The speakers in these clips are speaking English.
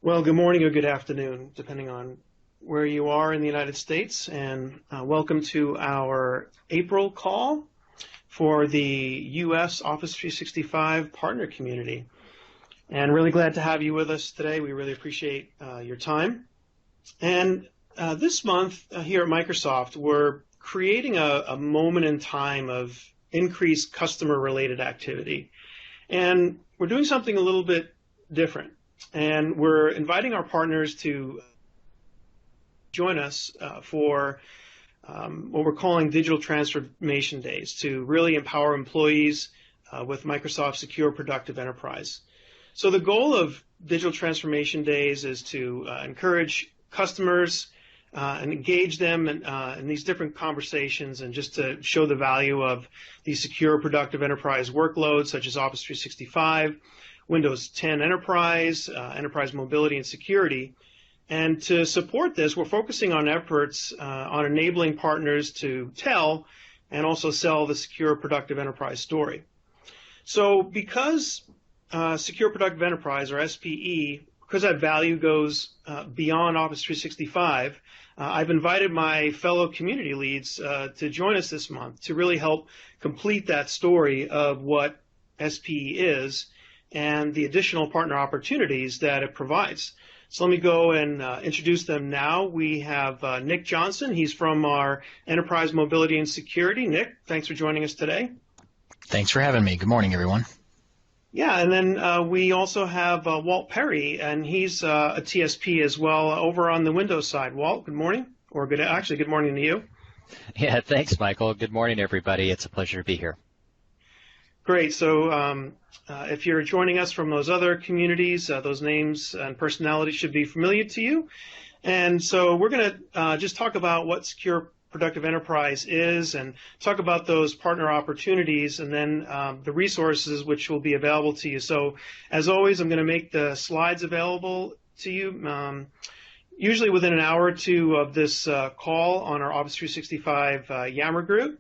Well, good morning or good afternoon, depending on where you are in the United States, and welcome to our April call for the U.S. Office 365 partner community. And really glad to have you with us today. We really appreciate your time. And this month here at Microsoft, we're creating a moment in time of increased customer-related activity. And we're doing something a little bit different. And we're inviting our partners to join us for what we're calling Digital Transformation Days to really empower employees with Microsoft Secure Productive Enterprise. So the goal of Digital Transformation Days is to encourage customers and engage them in these different conversations, and just to show the value of these Secure Productive Enterprise workloads such as Office 365, Windows 10 Enterprise, Enterprise Mobility and Security. And to support this, we're focusing on efforts on enabling partners to tell and also sell the Secure Productive Enterprise story. So because Secure Productive Enterprise, or SPE, because that value goes beyond Office 365, I've invited my fellow community leads to join us this month to really help complete that story of what SPE is and the additional partner opportunities that it provides. So let me go and introduce them now. We have Nick Johnson. He's from our Enterprise Mobility and Security. Nick, thanks for joining us today. Thanks for having me. Good morning, everyone. Yeah, and then we also have Walt Perry, and he's a TSP as well over on the Windows side. Walt, good morning, or good morning to you. Yeah, thanks, Michael. Good morning, everybody. It's a pleasure to be here. Great. So if you're joining us from those other communities, those names and personalities should be familiar to you. And so we're going to just talk about what Secure Productive Enterprise is, and talk about those partner opportunities, and then the resources which will be available to you. So as always, I'm going to make the slides available to you usually within an hour or two of this call on our Office 365 Yammer group.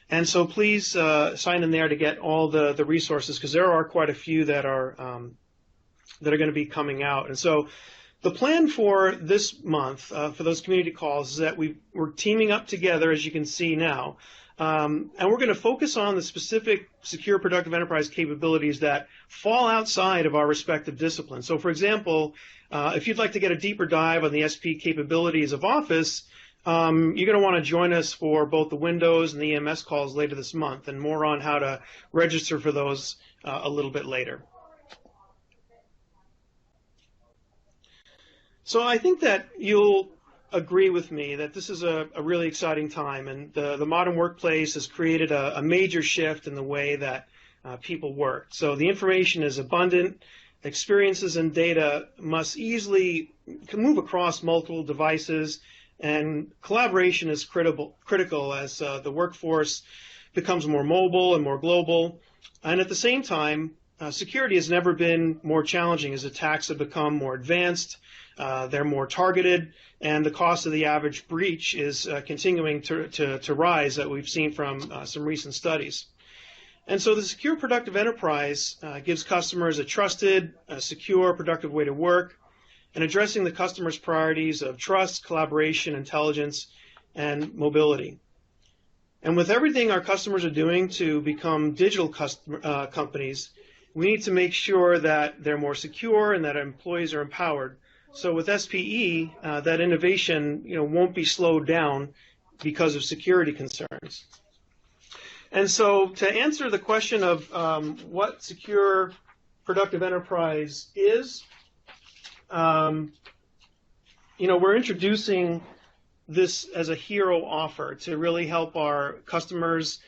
And so please sign in there to get all the resources, because there are quite a few that are going to be coming out. And so the plan for this month for those community calls is that we're teaming up together, as you can see now, and we're going to focus on the specific Secure Productive Enterprise capabilities that fall outside of our respective disciplines. So, for example, if you'd like to get a deeper dive on the SP capabilities of Office, you're going to want to join us for both the Windows and the EMS calls later this month, and more on how to register for those a little bit later. So I think that you'll agree with me that this is a really exciting time, and the modern workplace has created a major shift in the way that people work. So the information is abundant, experiences and data can move across multiple devices, and collaboration is critical as the workforce becomes more mobile and more global. And at the same time, security has never been more challenging as attacks have become more advanced, they're more targeted, and the cost of the average breach is continuing to rise, that we've seen from some recent studies. And so the Secure Productive Enterprise gives customers a trusted, secure, productive way to work, and addressing the customer's priorities of trust, collaboration, intelligence, and mobility. And with everything our customers are doing to become digital companies, we need to make sure that they're more secure and that employees are empowered. So with SPE, that innovation won't be slowed down because of security concerns. And so to answer the question of what Secure Productive Enterprise is, we're introducing this as a hero offer to really help our customers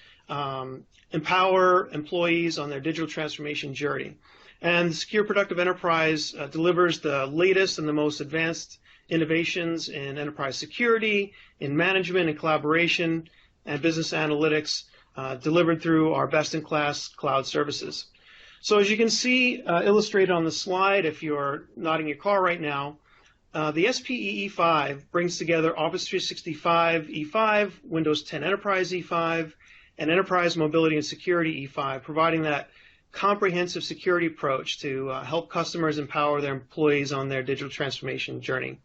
empower employees on their digital transformation journey. And the Secure Productive Enterprise delivers the latest and the most advanced innovations in enterprise security, in management and collaboration, and business analytics delivered through our best-in-class cloud services. So as you can see illustrated on the slide, if you're not in your car right now, the SPE E5 brings together Office 365 E5, Windows 10 Enterprise E5, and Enterprise Mobility and Security E5, providing that comprehensive security approach to help customers empower their employees on their digital transformation journey.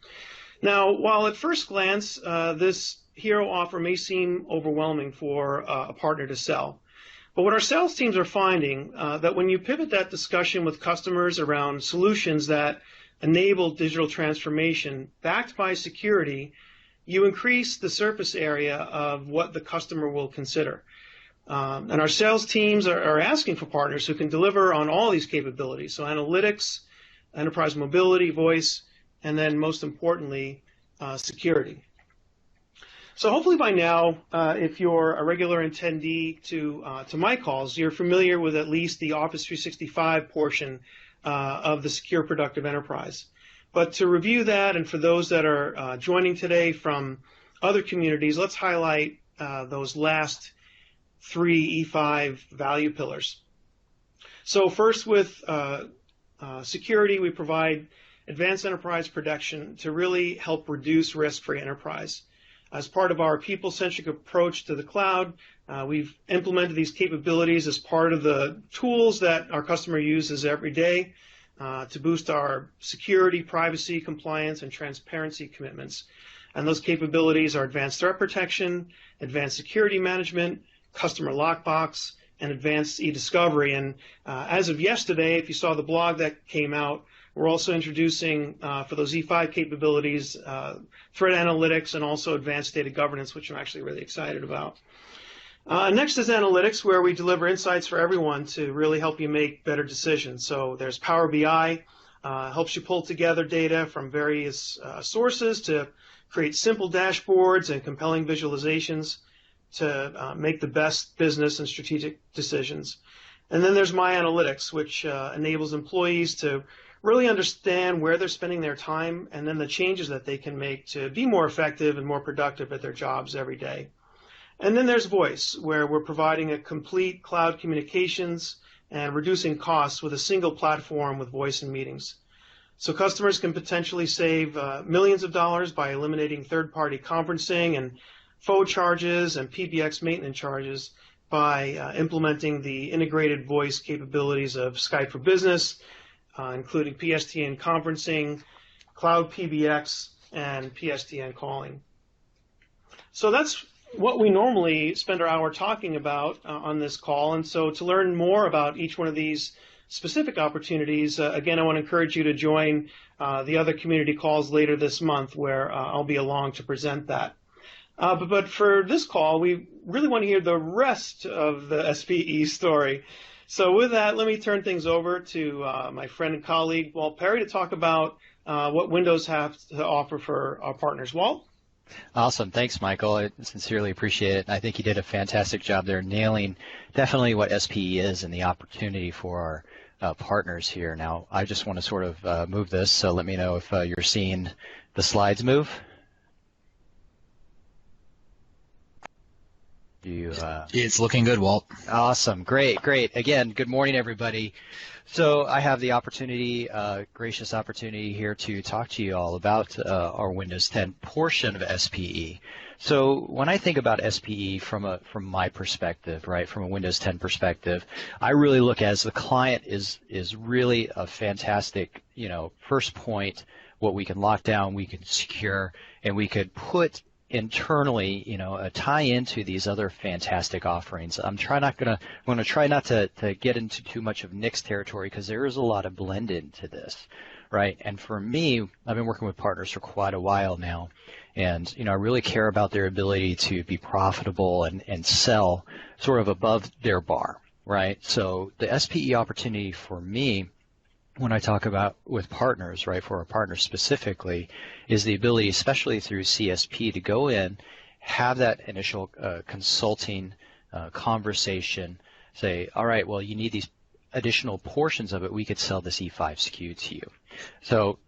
Now, while at first glance this hero offer may seem overwhelming for a partner to sell, but what our sales teams are finding that when you pivot that discussion with customers around solutions that enable digital transformation backed by security, you increase the surface area of what the customer will consider. And our sales teams are asking for partners who can deliver on all these capabilities. So analytics, enterprise mobility, voice, and then most importantly, security. So hopefully by now, if you're a regular attendee to my calls, you're familiar with at least the Office 365 portion of the Secure Productive Enterprise. But to review that, and for those that are joining today from other communities, let's highlight those last 3 E5 value pillars. So first with security, we provide advanced enterprise protection to really help reduce risk for enterprise. As part of our people-centric approach to the cloud, we've implemented these capabilities as part of the tools that our customer uses every day to boost our security, privacy, compliance, and transparency commitments. And those capabilities are advanced threat protection, advanced security management, customer lockbox, and advanced e-discovery. And as of yesterday, if you saw the blog that came out, we're also introducing, for those E5 capabilities, threat analytics and also advanced data governance, which I'm actually really excited about. Next is analytics, where we deliver insights for everyone to really help you make better decisions. So there's Power BI, helps you pull together data from various sources to create simple dashboards and compelling visualizations to make the best business and strategic decisions. And then there's My Analytics, which enables employees to really understand where they're spending their time and then the changes that they can make to be more effective and more productive at their jobs every day. And then there's Voice, where we're providing a complete cloud communications and reducing costs with a single platform with voice and meetings. So customers can potentially save millions of dollars by eliminating third-party conferencing and faux charges and PBX maintenance charges by implementing the integrated voice capabilities of Skype for Business, including PSTN conferencing, cloud PBX, and PSTN calling. So that's what we normally spend our hour talking about on this call. And so to learn more about each one of these specific opportunities, again, I want to encourage you to join the other community calls later this month, where I'll be along to present that. But for this call, we really want to hear the rest of the SPE story. So with that, let me turn things over to my friend and colleague, Walt Perry, to talk about what Windows have to offer for our partners. Walt? Awesome. Thanks, Michael. I sincerely appreciate it. I think you did a fantastic job there nailing definitely what SPE is and the opportunity for our partners here. Now, I just want to sort of move this, so let me know if you're seeing the slides move. It's looking good, Walt. Awesome. Great. Again, good morning, everybody. So I have the opportunity, gracious opportunity here to talk to you all about our Windows 10 portion of SPE. So when I think about SPE from my perspective, right, from a Windows 10 perspective, I really look as the client is really a fantastic, first point, what we can lock down, we can secure, and we could put internally, tie into these other fantastic offerings. I'm going to try not to get into too much of Nick's territory, because there is a lot of blend into this, right? And for me, I've been working with partners for quite a while now, and I really care about their ability to be profitable and sell sort of above their bar, right? So the SPE opportunity for me, when I talk about with partners, right, for our partners specifically, is the ability, especially through CSP, to go in, have that initial consulting conversation, say, all right, well, you need these additional portions of it, we could sell this E5 SKU to you. So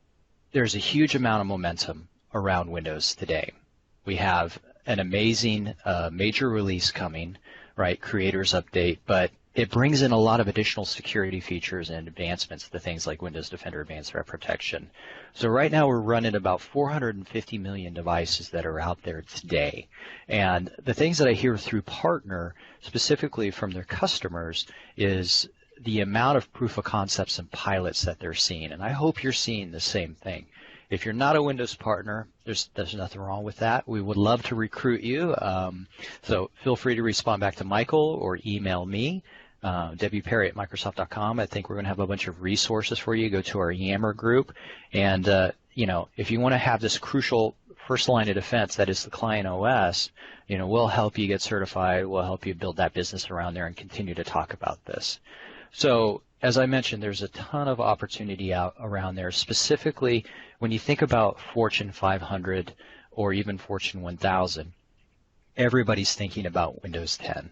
there's a huge amount of momentum around Windows today. We have an amazing major release coming, right, Creators Update, but it brings in a lot of additional security features and advancements to things like Windows Defender Advanced Threat Protection. So right now we're running about 450 million devices that are out there today. And the things that I hear through partner, specifically from their customers, is the amount of proof of concepts and pilots that they're seeing, and I hope you're seeing the same thing. If you're not a Windows partner, there's nothing wrong with that. We would love to recruit you. So feel free to respond back to Michael or email me, wperry@microsoft.com. I think we're going to have a bunch of resources for you. Go to our Yammer group. And, if you want to have this crucial first line of defense, that is the client OS, we'll help you get certified. We'll help you build that business around there and continue to talk about this. So as I mentioned, there's a ton of opportunity out around there, specifically when you think about Fortune 500 or even Fortune 1000, everybody's thinking about Windows 10.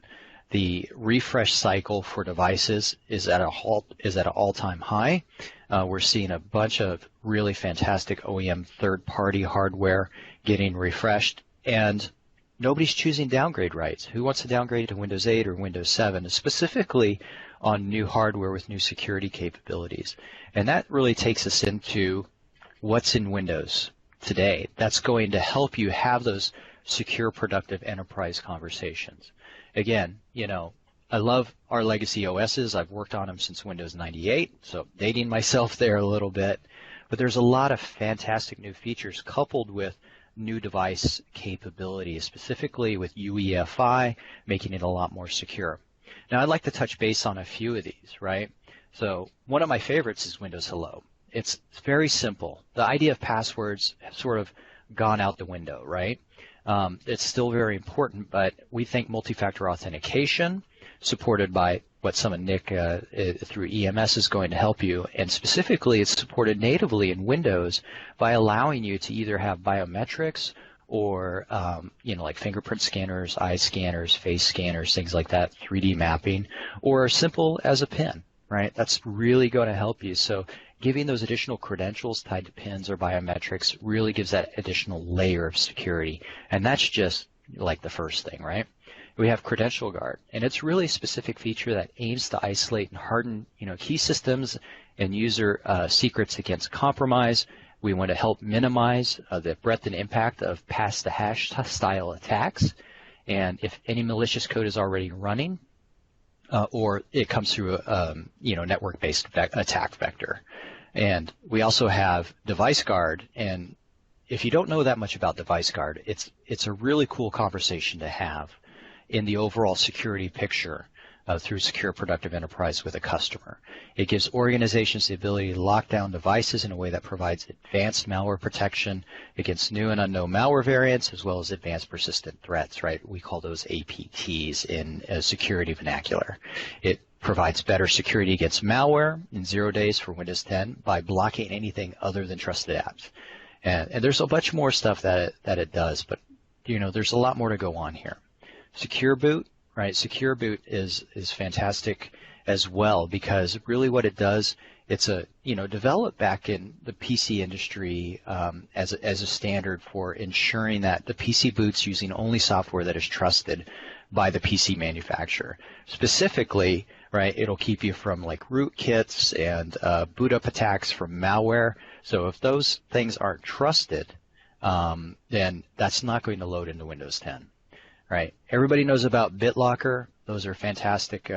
The refresh cycle for devices is at an all-time high. We're seeing a bunch of really fantastic OEM third-party hardware getting refreshed, and nobody's choosing downgrade rights. Who wants to downgrade to Windows 8 or Windows 7, specifically on new hardware with new security capabilities? And that really takes us into what's in Windows today. That's going to help you have those secure, productive enterprise conversations. Again, I love our legacy OSs. I've worked on them since Windows 98, so dating myself there a little bit. But there's a lot of fantastic new features coupled with new device capabilities, specifically with UEFI, making it a lot more secure. Now, I'd like to touch base on a few of these, right? So one of my favorites is Windows Hello. It's very simple. The idea of passwords have sort of gone out the window, right? It's still very important, but we think multi-factor authentication, supported by what some of Nick through EMS is going to help you, and specifically it's supported natively in Windows by allowing you to either have biometrics or like fingerprint scanners, eye scanners, face scanners, things like that, 3D mapping, or simple as a PIN, right? That's really going to help you. So giving those additional credentials tied to PINs or biometrics really gives that additional layer of security, and that's just like the first thing, right? We have Credential Guard, and it's really a specific feature that aims to isolate and harden, key systems and user secrets against compromise. We want to help minimize the breadth and impact of pass-the-hash style attacks, and if any malicious code is already running, or it comes through a network-based attack vector. And we also have Device Guard, and if you don't know that much about Device Guard, it's a really cool conversation to have in the overall security picture through Secure Productive Enterprise with a customer. It gives organizations the ability to lock down devices in a way that provides advanced malware protection against new and unknown malware variants, as well as advanced persistent threats, right? We call those APTs in security vernacular. It provides better security against malware in 0 days for Windows 10 by blocking anything other than trusted apps. And there's a bunch more stuff that it does, but there's a lot more to go on here. Secure Boot, right? Secure Boot is fantastic as well, because really what it does, it's developed back in the PC industry as a standard for ensuring that the PC boots using only software that is trusted by the PC manufacturer. Specifically, right, it'll keep you from like rootkits and boot up attacks from malware. So if those things aren't trusted, then that's not going to load into Windows 10. Right. Everybody knows about BitLocker. Those are fantastic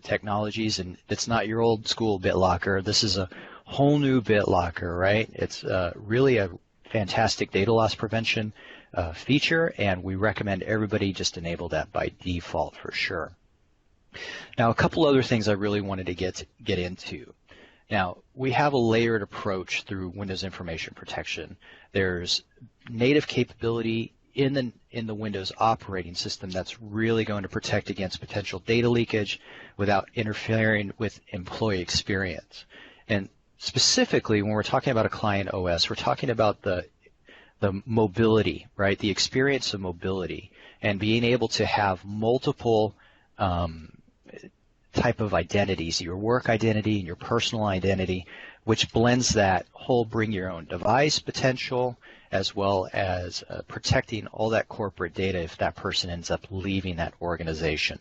technologies, and it's not your old school BitLocker. This is a whole new BitLocker, right? It's really a fantastic data loss prevention feature, and we recommend everybody just enable that by default for sure. Now, a couple other things I really wanted to get into. Now, we have a layered approach through Windows Information Protection. There's native capability in the Windows operating system that's really going to protect against potential data leakage without interfering with employee experience. And specifically, when we're talking about a client OS, we're talking about the mobility, right? The experience of mobility and being able to have multiple type of identities, your work identity and your personal identity, which blends that whole bring your own device potential, as well as protecting all that corporate data if that person ends up leaving that organization,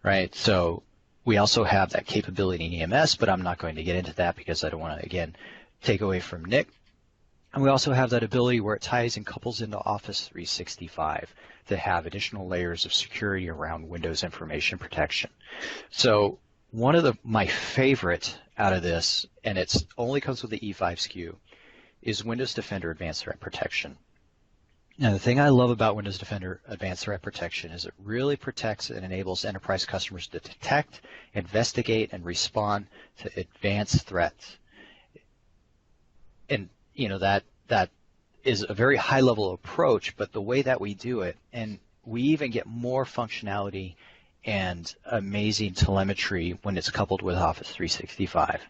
right? So we also have that capability in EMS, but I'm not going to get into that because I don't want to, again, take away from Nick. And we also have that ability where it ties and couples into Office 365 to have additional layers of security around Windows Information Protection. So one of my favorite out of this, and it's only comes with the E5 SKU, is Windows Defender Advanced Threat Protection. Now, the thing I love about Windows Defender Advanced Threat Protection is it really protects and enables enterprise customers to detect, investigate, and respond to advanced threats. And that is a very high-level approach, but the way that we do it, and we even get more functionality and amazing telemetry when it's coupled with Office 365.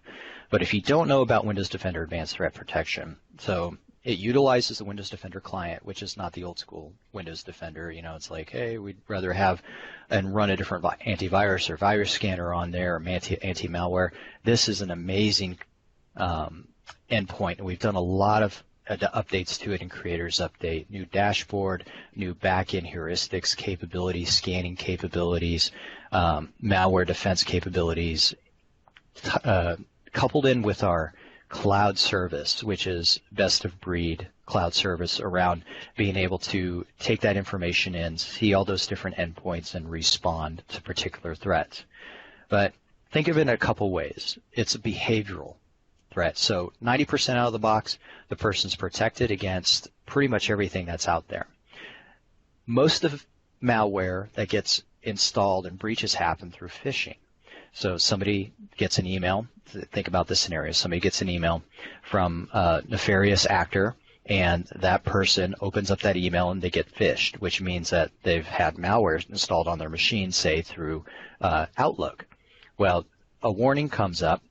But if you don't know about Windows Defender Advanced Threat Protection, so it utilizes the Windows Defender client, which is not the old school Windows Defender. It's like, hey, we'd rather have and run a different antivirus or virus scanner on there, or anti-malware. This is an amazing endpoint, and we've done a lot of updates to it in Creators Update, new dashboard, new back-end heuristics capabilities, scanning capabilities, malware defense capabilities, coupled in with our cloud service, which is best of breed cloud service around being able to take that information in, see all those different endpoints, and respond to particular threats. But think of it in a couple ways. It's a behavioral threat. So 90% out of the box, the person's protected against pretty much everything that's out there. Most of malware that gets installed and breaches happen through phishing. So somebody gets an email. Think about this scenario. Somebody gets an email from a nefarious actor, and that person opens up that email and they get phished, which means that they've had malware installed on their machine, say through Outlook. Well, a warning comes up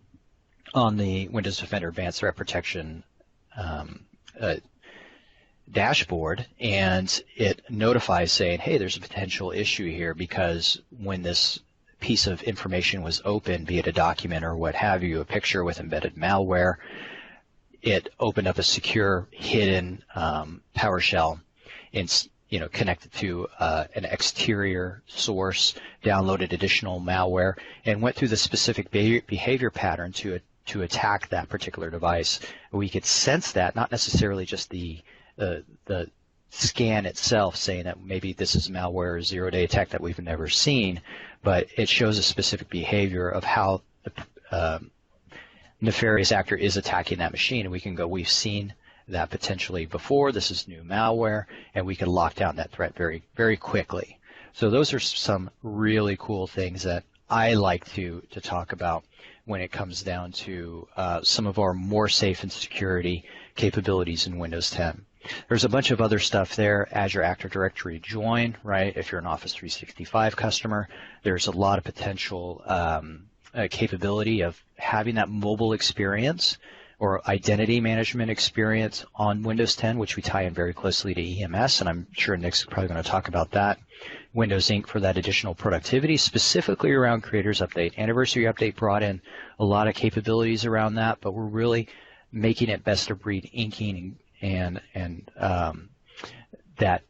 on the Windows Defender Advanced Threat Protection dashboard, and it notifies saying, hey, there's a potential issue here because when this piece of information was opened, be it a document or what have you, a picture with embedded malware, it opened up a secure hidden PowerShell connected to an exterior source, downloaded additional malware, and went through the specific behavior pattern to attack that particular device. We could sense that, not necessarily just the scan itself saying that maybe this is malware or zero-day attack that we've never seen, but it shows a specific behavior of how the nefarious actor is attacking that machine, and we can go, we've seen that potentially before, this is new malware, and we can lock down that threat very, very quickly. So those are some really cool things that I like to talk about when it comes down to some of our more safe and security capabilities in Windows 10. There's a bunch of other stuff there. Azure Active Directory join, right? If you're an Office 365 customer, there's a lot of potential capability of having that mobile experience or identity management experience on Windows 10, which we tie in very closely to EMS, and I'm sure Nick's probably going to talk about that. Windows Inc. for that additional productivity, specifically around Creators Update. Anniversary Update brought in a lot of capabilities around that, but we're really making it best of breed inking and that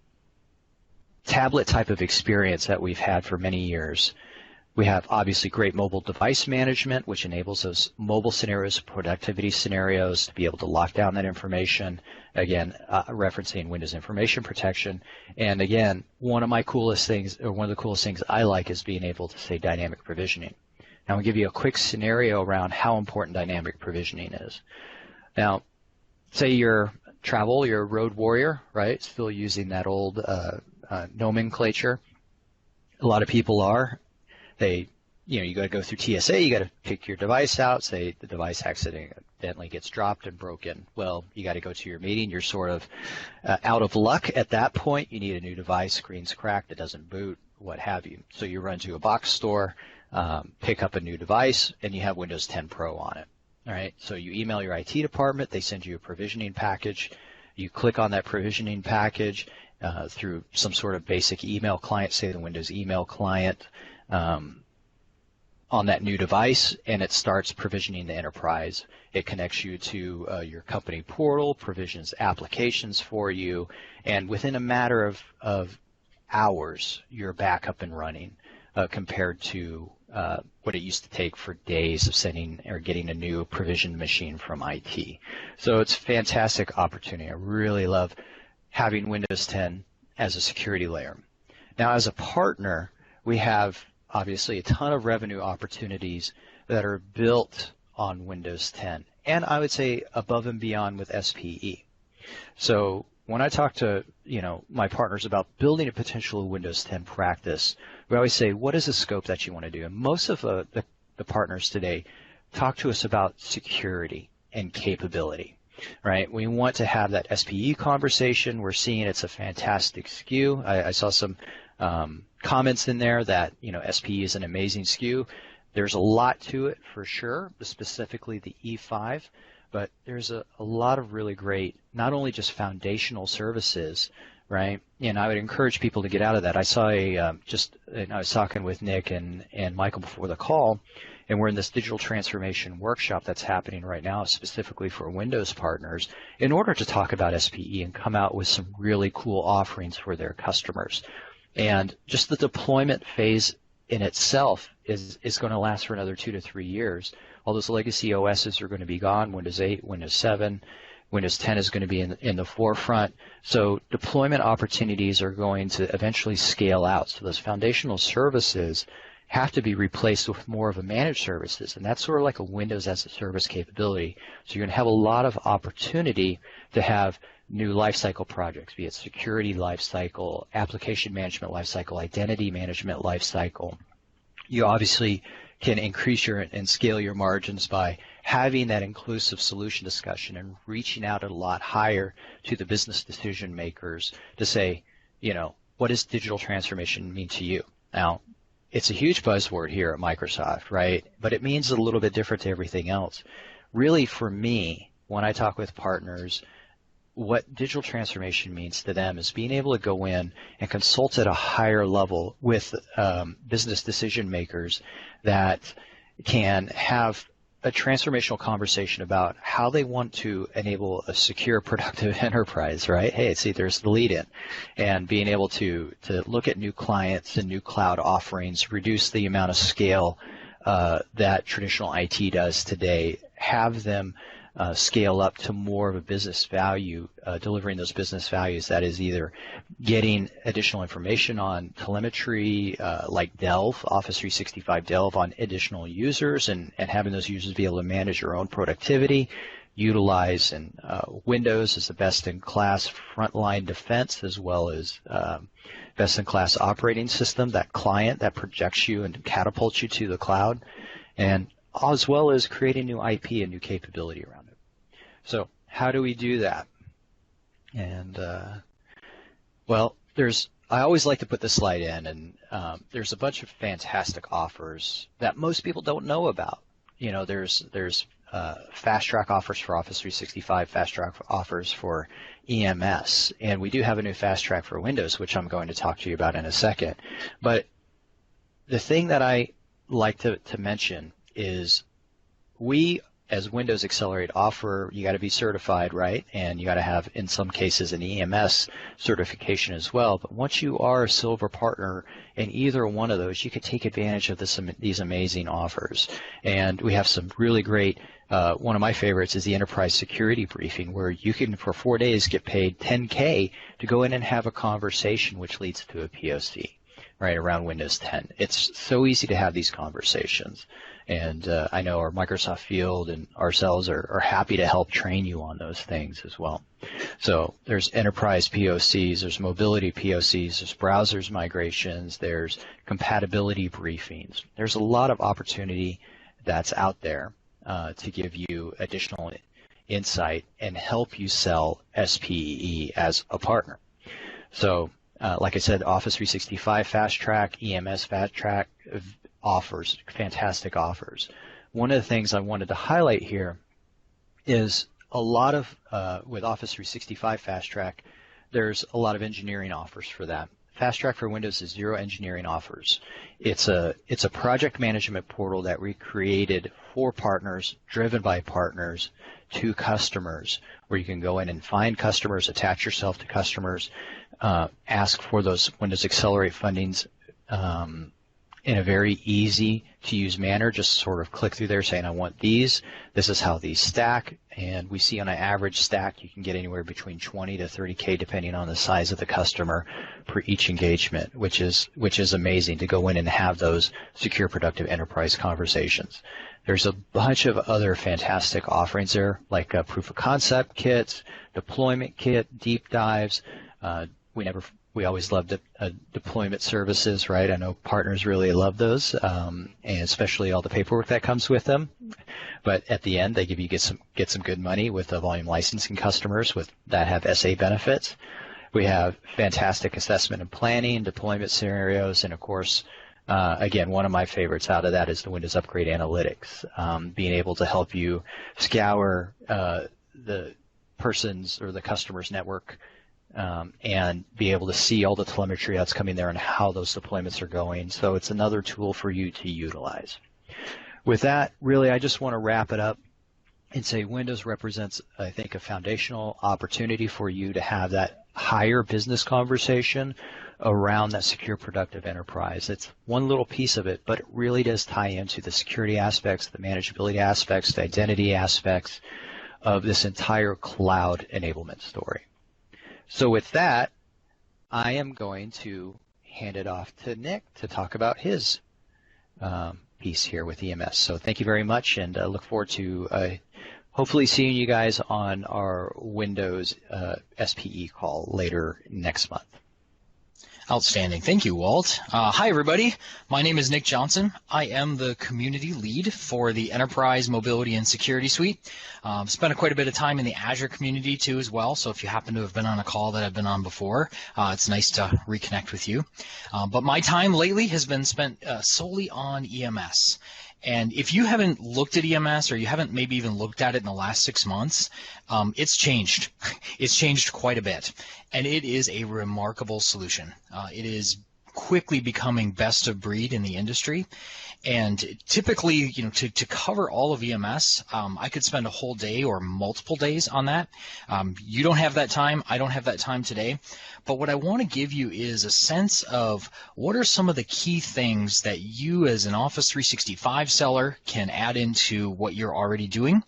tablet type of experience that we've had for many years. We have obviously great mobile device management, which enables those mobile scenarios, productivity scenarios, to be able to lock down that information. Again, referencing Windows Information Protection. And again, one of the coolest things I like is being able to say dynamic provisioning. Now, I'll give you a quick scenario around how important dynamic provisioning is. Now, say you're a road warrior, right? Still using that old nomenclature. A lot of people are. You got to go through TSA, you got to pick your device out, say the device accidentally gets dropped and broken. Well, you got to go to your meeting, you're sort of out of luck at that point, you need a new device, screen's cracked, it doesn't boot, what have you. So you run to a box store, pick up a new device, and you have Windows 10 Pro on it. All right, so you email your IT department, they send you a provisioning package, you click on that provisioning package through some sort of basic email client, say the Windows email client, on that new device, and it starts provisioning the enterprise. It connects you to your company portal, provisions applications for you, and within a matter of hours, you're back up and running compared to what it used to take for days of sending or getting a new provisioned machine from IT. So it's a fantastic opportunity. I really love having Windows 10 as a security layer. Now, as a partner, we have obviously a ton of revenue opportunities that are built on Windows 10, and I would say above and beyond with SPE. So when I talk to my partners about building a potential Windows 10 practice, we always say, what is the scope that you want to do? And most of the partners today talk to us about security and capability, right? We want to have that SPE conversation. We're seeing it's a fantastic SKU. I saw some comments in there that SPE is an amazing SKU. There's a lot to it for sure, specifically the E5. But there's a lot of really great, not only just foundational services, right? And I would encourage people to get out of that. I saw and I was talking with Nick and Michael before the call, and we're in this digital transformation workshop that's happening right now, specifically for Windows partners, in order to talk about SPE and come out with some really cool offerings for their customers. And just the deployment phase in itself is going to last for another 2 to 3 years. All those legacy OSs are going to be gone. Windows 8, Windows 7, Windows 10 is going to be in the forefront. So deployment opportunities are going to eventually scale out. So those foundational services have to be replaced with more of a managed services, and that's sort of like a Windows as a service capability. So you're going to have a lot of opportunity to have new lifecycle projects, be it security lifecycle, application management lifecycle, identity management lifecycle. You obviously can increase and scale your margins by having that inclusive solution discussion and reaching out a lot higher to the business decision makers to say, what does digital transformation mean to you? Now, it's a huge buzzword here at Microsoft, right? But it means a little bit different to everything else. Really, for me, when I talk with partners, what digital transformation means to them is being able to go in and consult at a higher level with business decision makers that can have a transformational conversation about how they want to enable a secure, productive enterprise, right? Hey, see, there's the lead in. And being able to look at new clients and new cloud offerings, reduce the amount of scale that traditional IT does today, have them scale up to more of a business value, delivering those business values. That is either getting additional information on telemetry like Delve, Office 365 Delve on additional users and having those users be able to manage your own productivity, utilize Windows as the best-in-class frontline defense as well as best-in-class operating system, that client that projects you and catapults you to the cloud, and as well as creating new IP and new capability around it. So how do we do that? And I always like to put this slide in, and there's a bunch of fantastic offers that most people don't know about. There's fast track offers for Office 365, fast track offers for EMS, and we do have a new fast track for Windows, which I'm going to talk to you about in a second. But the thing that I like to mention is we, as Windows Accelerate, offer, you got to be certified, right? And you got to have, in some cases, an EMS certification as well. But once you are a silver partner in either one of those, you can take advantage of these amazing offers. And we have some really great, one of my favorites is the Enterprise Security Briefing, where you can, for 4 days, get paid $10K to go in and have a conversation, which leads to a POC, right, around Windows 10. It's so easy to have these conversations. And I know our Microsoft Field and ourselves are happy to help train you on those things as well. So there's enterprise POCs, there's mobility POCs, there's browsers migrations, there's compatibility briefings. There's a lot of opportunity that's out there to give you additional insight and help you sell SPE as a partner. So like I said, Office 365 Fast Track, EMS Fast Track offers, fantastic offers. One of the things I wanted to highlight here is a lot of, with Office 365 Fast Track, there's a lot of engineering offers for that. Fast Track for Windows is zero engineering offers. It's a project management portal that we created for partners, driven by partners, to customers, where you can go in and find customers, attach yourself to customers, ask for those Windows Accelerate fundings, in a very easy to use manner. Just sort of click through there saying, I want these. This is how these stack. And we see on an average stack, you can get anywhere between 20 to 30K depending on the size of the customer for each engagement, which is amazing to go in and have those secure, productive enterprise conversations. There's a bunch of other fantastic offerings there, like proof of concept kits, deployment kit, deep dives. We always loved deployment services, right? I know partners really love those, and especially all the paperwork that comes with them. But at the end, they get some good money with the volume licensing customers that have SA benefits. We have fantastic assessment and planning, deployment scenarios, and of course, again, one of my favorites out of that is the Windows Upgrade Analytics, being able to help you scour the person's or the customer's network and be able to see all the telemetry that's coming there and how those deployments are going. So it's another tool for you to utilize. With that, really, I just want to wrap it up and say Windows represents, I think, a foundational opportunity for you to have that higher business conversation around that secure, productive enterprise. It's one little piece of it, but it really does tie into the security aspects, the manageability aspects, the identity aspects of this entire cloud enablement story. So with that, I am going to hand it off to Nick to talk about his piece here with EMS. So thank you very much, and look forward to hopefully seeing you guys on our Windows SPE call later next month. Outstanding. Thank you, Walt. Hi, everybody. My name is Nick Johnson. I am the community lead for the Enterprise Mobility and Security Suite. Spent quite a bit of time in the Azure community, too, as well. So if you happen to have been on a call that I've been on before, it's nice to reconnect with you. But my time lately has been spent solely on EMS. And if you haven't looked at EMS, or you haven't maybe even looked at it in the last 6 months, it's changed. It's changed quite a bit. And it is a remarkable solution. It is quickly becoming best of breed in the industry. And typically, you know, to cover all of EMS, I could spend a whole day or multiple days on that. You don't have that time. I don't have that time today. But what I want to give you is a sense of what are some of the key things that you as an Office 365 seller can add into what you're already doing.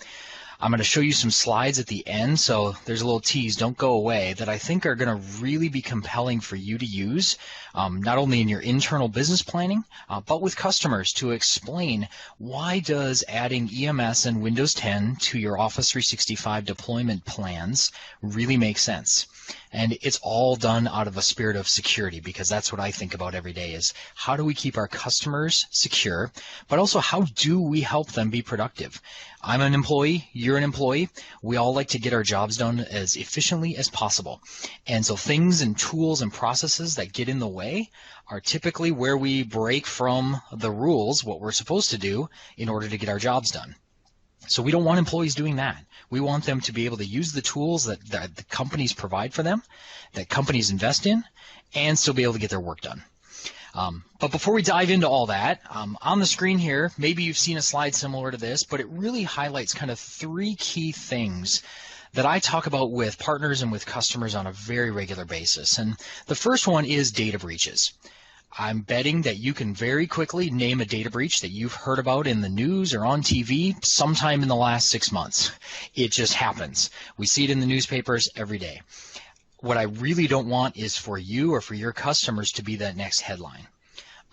I'm going to show you some slides at the end, so there's a little tease, don't go away, that I think are going to really be compelling for you to use, not only in your internal business planning, but with customers to explain why does adding EMS and Windows 10 to your Office 365 deployment plans really make sense. And it's all done out of a spirit of security, because that's what I think about every day is how do we keep our customers secure, but also how do we help them be productive? I'm an employee, you're an employee. We all like to get our jobs done as efficiently as possible. And so things and tools and processes that get in the way are typically where we break from the rules, what we're supposed to do in order to get our jobs done. So we don't want employees doing that. We want them to be able to use the tools that the companies provide for them, that companies invest in, and still be able to get their work done. But before we dive into all that, on the screen here, maybe you've seen a slide similar to this, but it really highlights kind of 3 key things that I talk about with partners and with customers on a very regular basis. And the first one is data breaches. I'm betting that you can very quickly name a data breach that you've heard about in the news or on TV sometime in the last 6 months. It just happens. We see it in the newspapers every day. What I really don't want is for you or for your customers to be that next headline.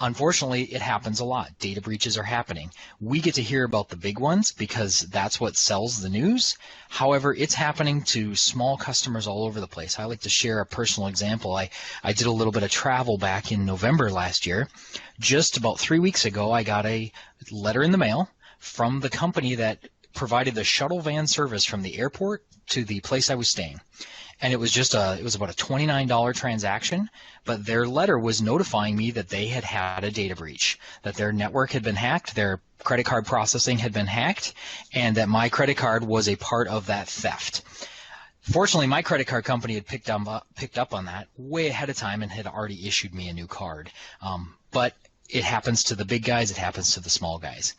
Unfortunately, it happens a lot. Data breaches are happening. We get to hear about the big ones because that's what sells the news. However, it's happening to small customers all over the place. I like to share a personal example. I did a little bit of travel back in November last year. Just about 3 weeks ago, I got a letter in the mail from the company that provided the shuttle van service from the airport to the place I was staying. And it was just it was about a $29 transaction, but their letter was notifying me that they had a data breach, that their network had been hacked, their credit card processing had been hacked, and that my credit card was a part of that theft. Fortunately, my credit card company had picked up on that way ahead of time and had already issued me a new card. But It happens to the big guys. It happens to the small guys.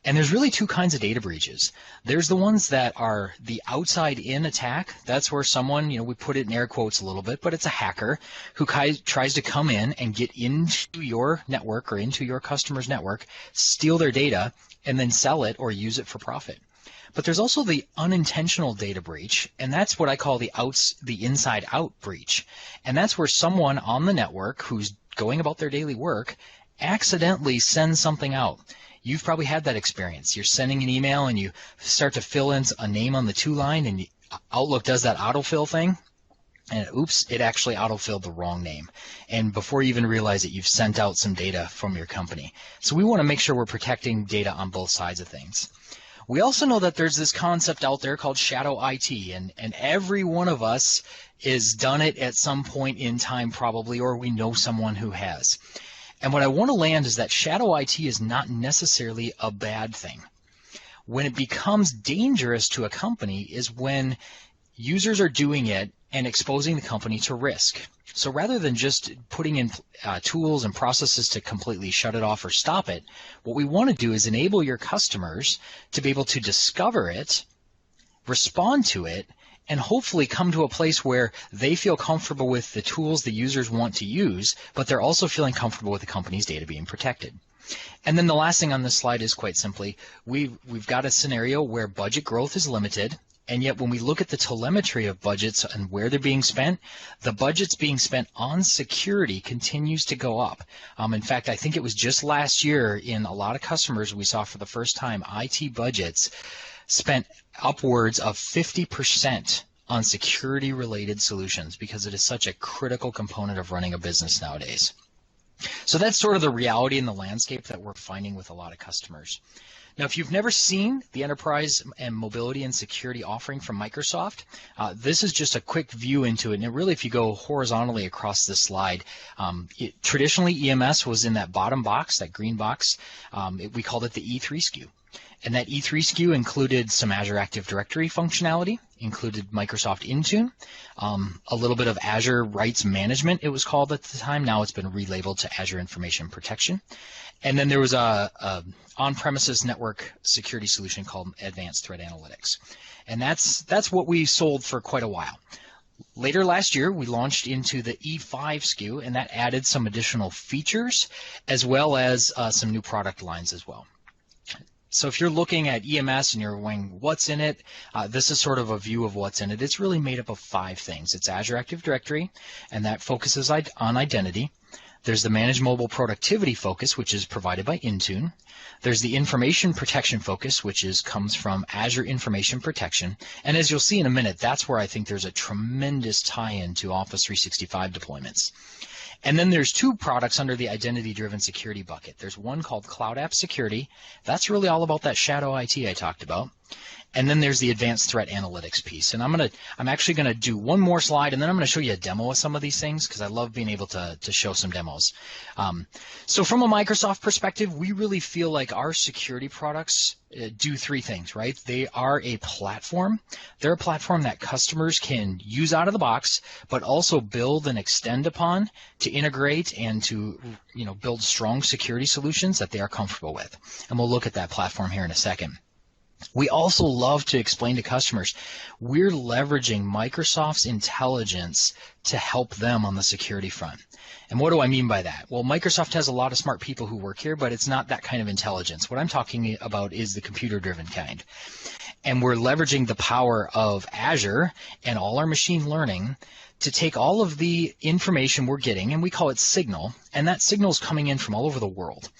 And there's really two kinds of data breaches. There's the ones that are the outside-in attack. That's where someone, we put it in air quotes a little bit, but it's a hacker who tries to come in and get into your network or into your customer's network, steal their data, and then sell it or use it for profit. But there's also the unintentional data breach, and that's what I call the inside-out breach. And that's where someone on the network who's going about their daily work accidentally sends something out. You've probably had that experience. You're sending an email and you start to fill in a name on the to line, and Outlook does that autofill thing, and oops, it actually autofilled the wrong name. And before you even realize it, you've sent out some data from your company. So we want to make sure we're protecting data on both sides of things. We also know that there's this concept out there called shadow IT, and every one of us has done it at some point in time probably, or we know someone who has. And what I want to land is that shadow IT is not necessarily a bad thing. When it becomes dangerous to a company is when users are doing it and exposing the company to risk. So rather than just putting in tools and processes to completely shut it off or stop it, what we want to do is enable your customers to be able to discover it, respond to it, and hopefully come to a place where they feel comfortable with the tools the users want to use, but they're also feeling comfortable with the company's data being protected. And then the last thing on this slide is quite simply, we've got a scenario where budget growth is limited, and yet when we look at the telemetry of budgets and where they're being spent, the budgets being spent on security continues to go up. In fact, I think it was just last year in a lot of customers we saw for the first time IT budgets spent upwards of 50% on security-related solutions because it is such a critical component of running a business nowadays. So that's sort of the reality in the landscape that we're finding with a lot of customers. Now, if you've never seen the enterprise and mobility and security offering from Microsoft, this is just a quick view into it. And really, if you go horizontally across this slide, traditionally EMS was in that bottom box, that green box. We called it the E3 SKU. And that E3 SKU included some Azure Active Directory functionality, included Microsoft Intune, a little bit of Azure Rights Management, it was called at the time. Now it's been relabeled to Azure Information Protection. And then there was a on-premises network security solution called Advanced Threat Analytics. And that's what we sold for quite a while. Later last year, we launched into the E5 SKU, and that added some additional features as well as some new product lines as well. So if you're looking at EMS and you're wondering what's in it, this is sort of a view of what's in it. It's really made up of 5 things. It's Azure Active Directory, and that focuses on identity. There's the Managed Mobile Productivity focus, which is provided by Intune. There's the Information Protection focus, which comes from Azure Information Protection. And as you'll see in a minute, that's where I think there's a tremendous tie-in to Office 365 deployments. And then there's 2 products under the identity-driven security bucket. There's one called Cloud App Security. That's really all about that shadow IT I talked about. And then there's the Advanced Threat Analytics piece. And I'm actually going to do one more slide, and then I'm going to show you a demo of some of these things because I love being able to show some demos. So from a Microsoft perspective, we really feel like our security products do 3 things, right? They are a platform. They're a platform that customers can use out of the box, but also build and extend upon to integrate and to build strong security solutions that they are comfortable with. And we'll look at that platform here in a second. We also love to explain to customers we're leveraging Microsoft's intelligence to help them on the security front. And what do I mean by that? Well, Microsoft has a lot of smart people who work here, but it's not that kind of intelligence. What I'm talking about is the computer-driven kind. And we're leveraging the power of Azure and all our machine learning to take all of the information we're getting, and we call it signal, and that signal is coming in from all over the world.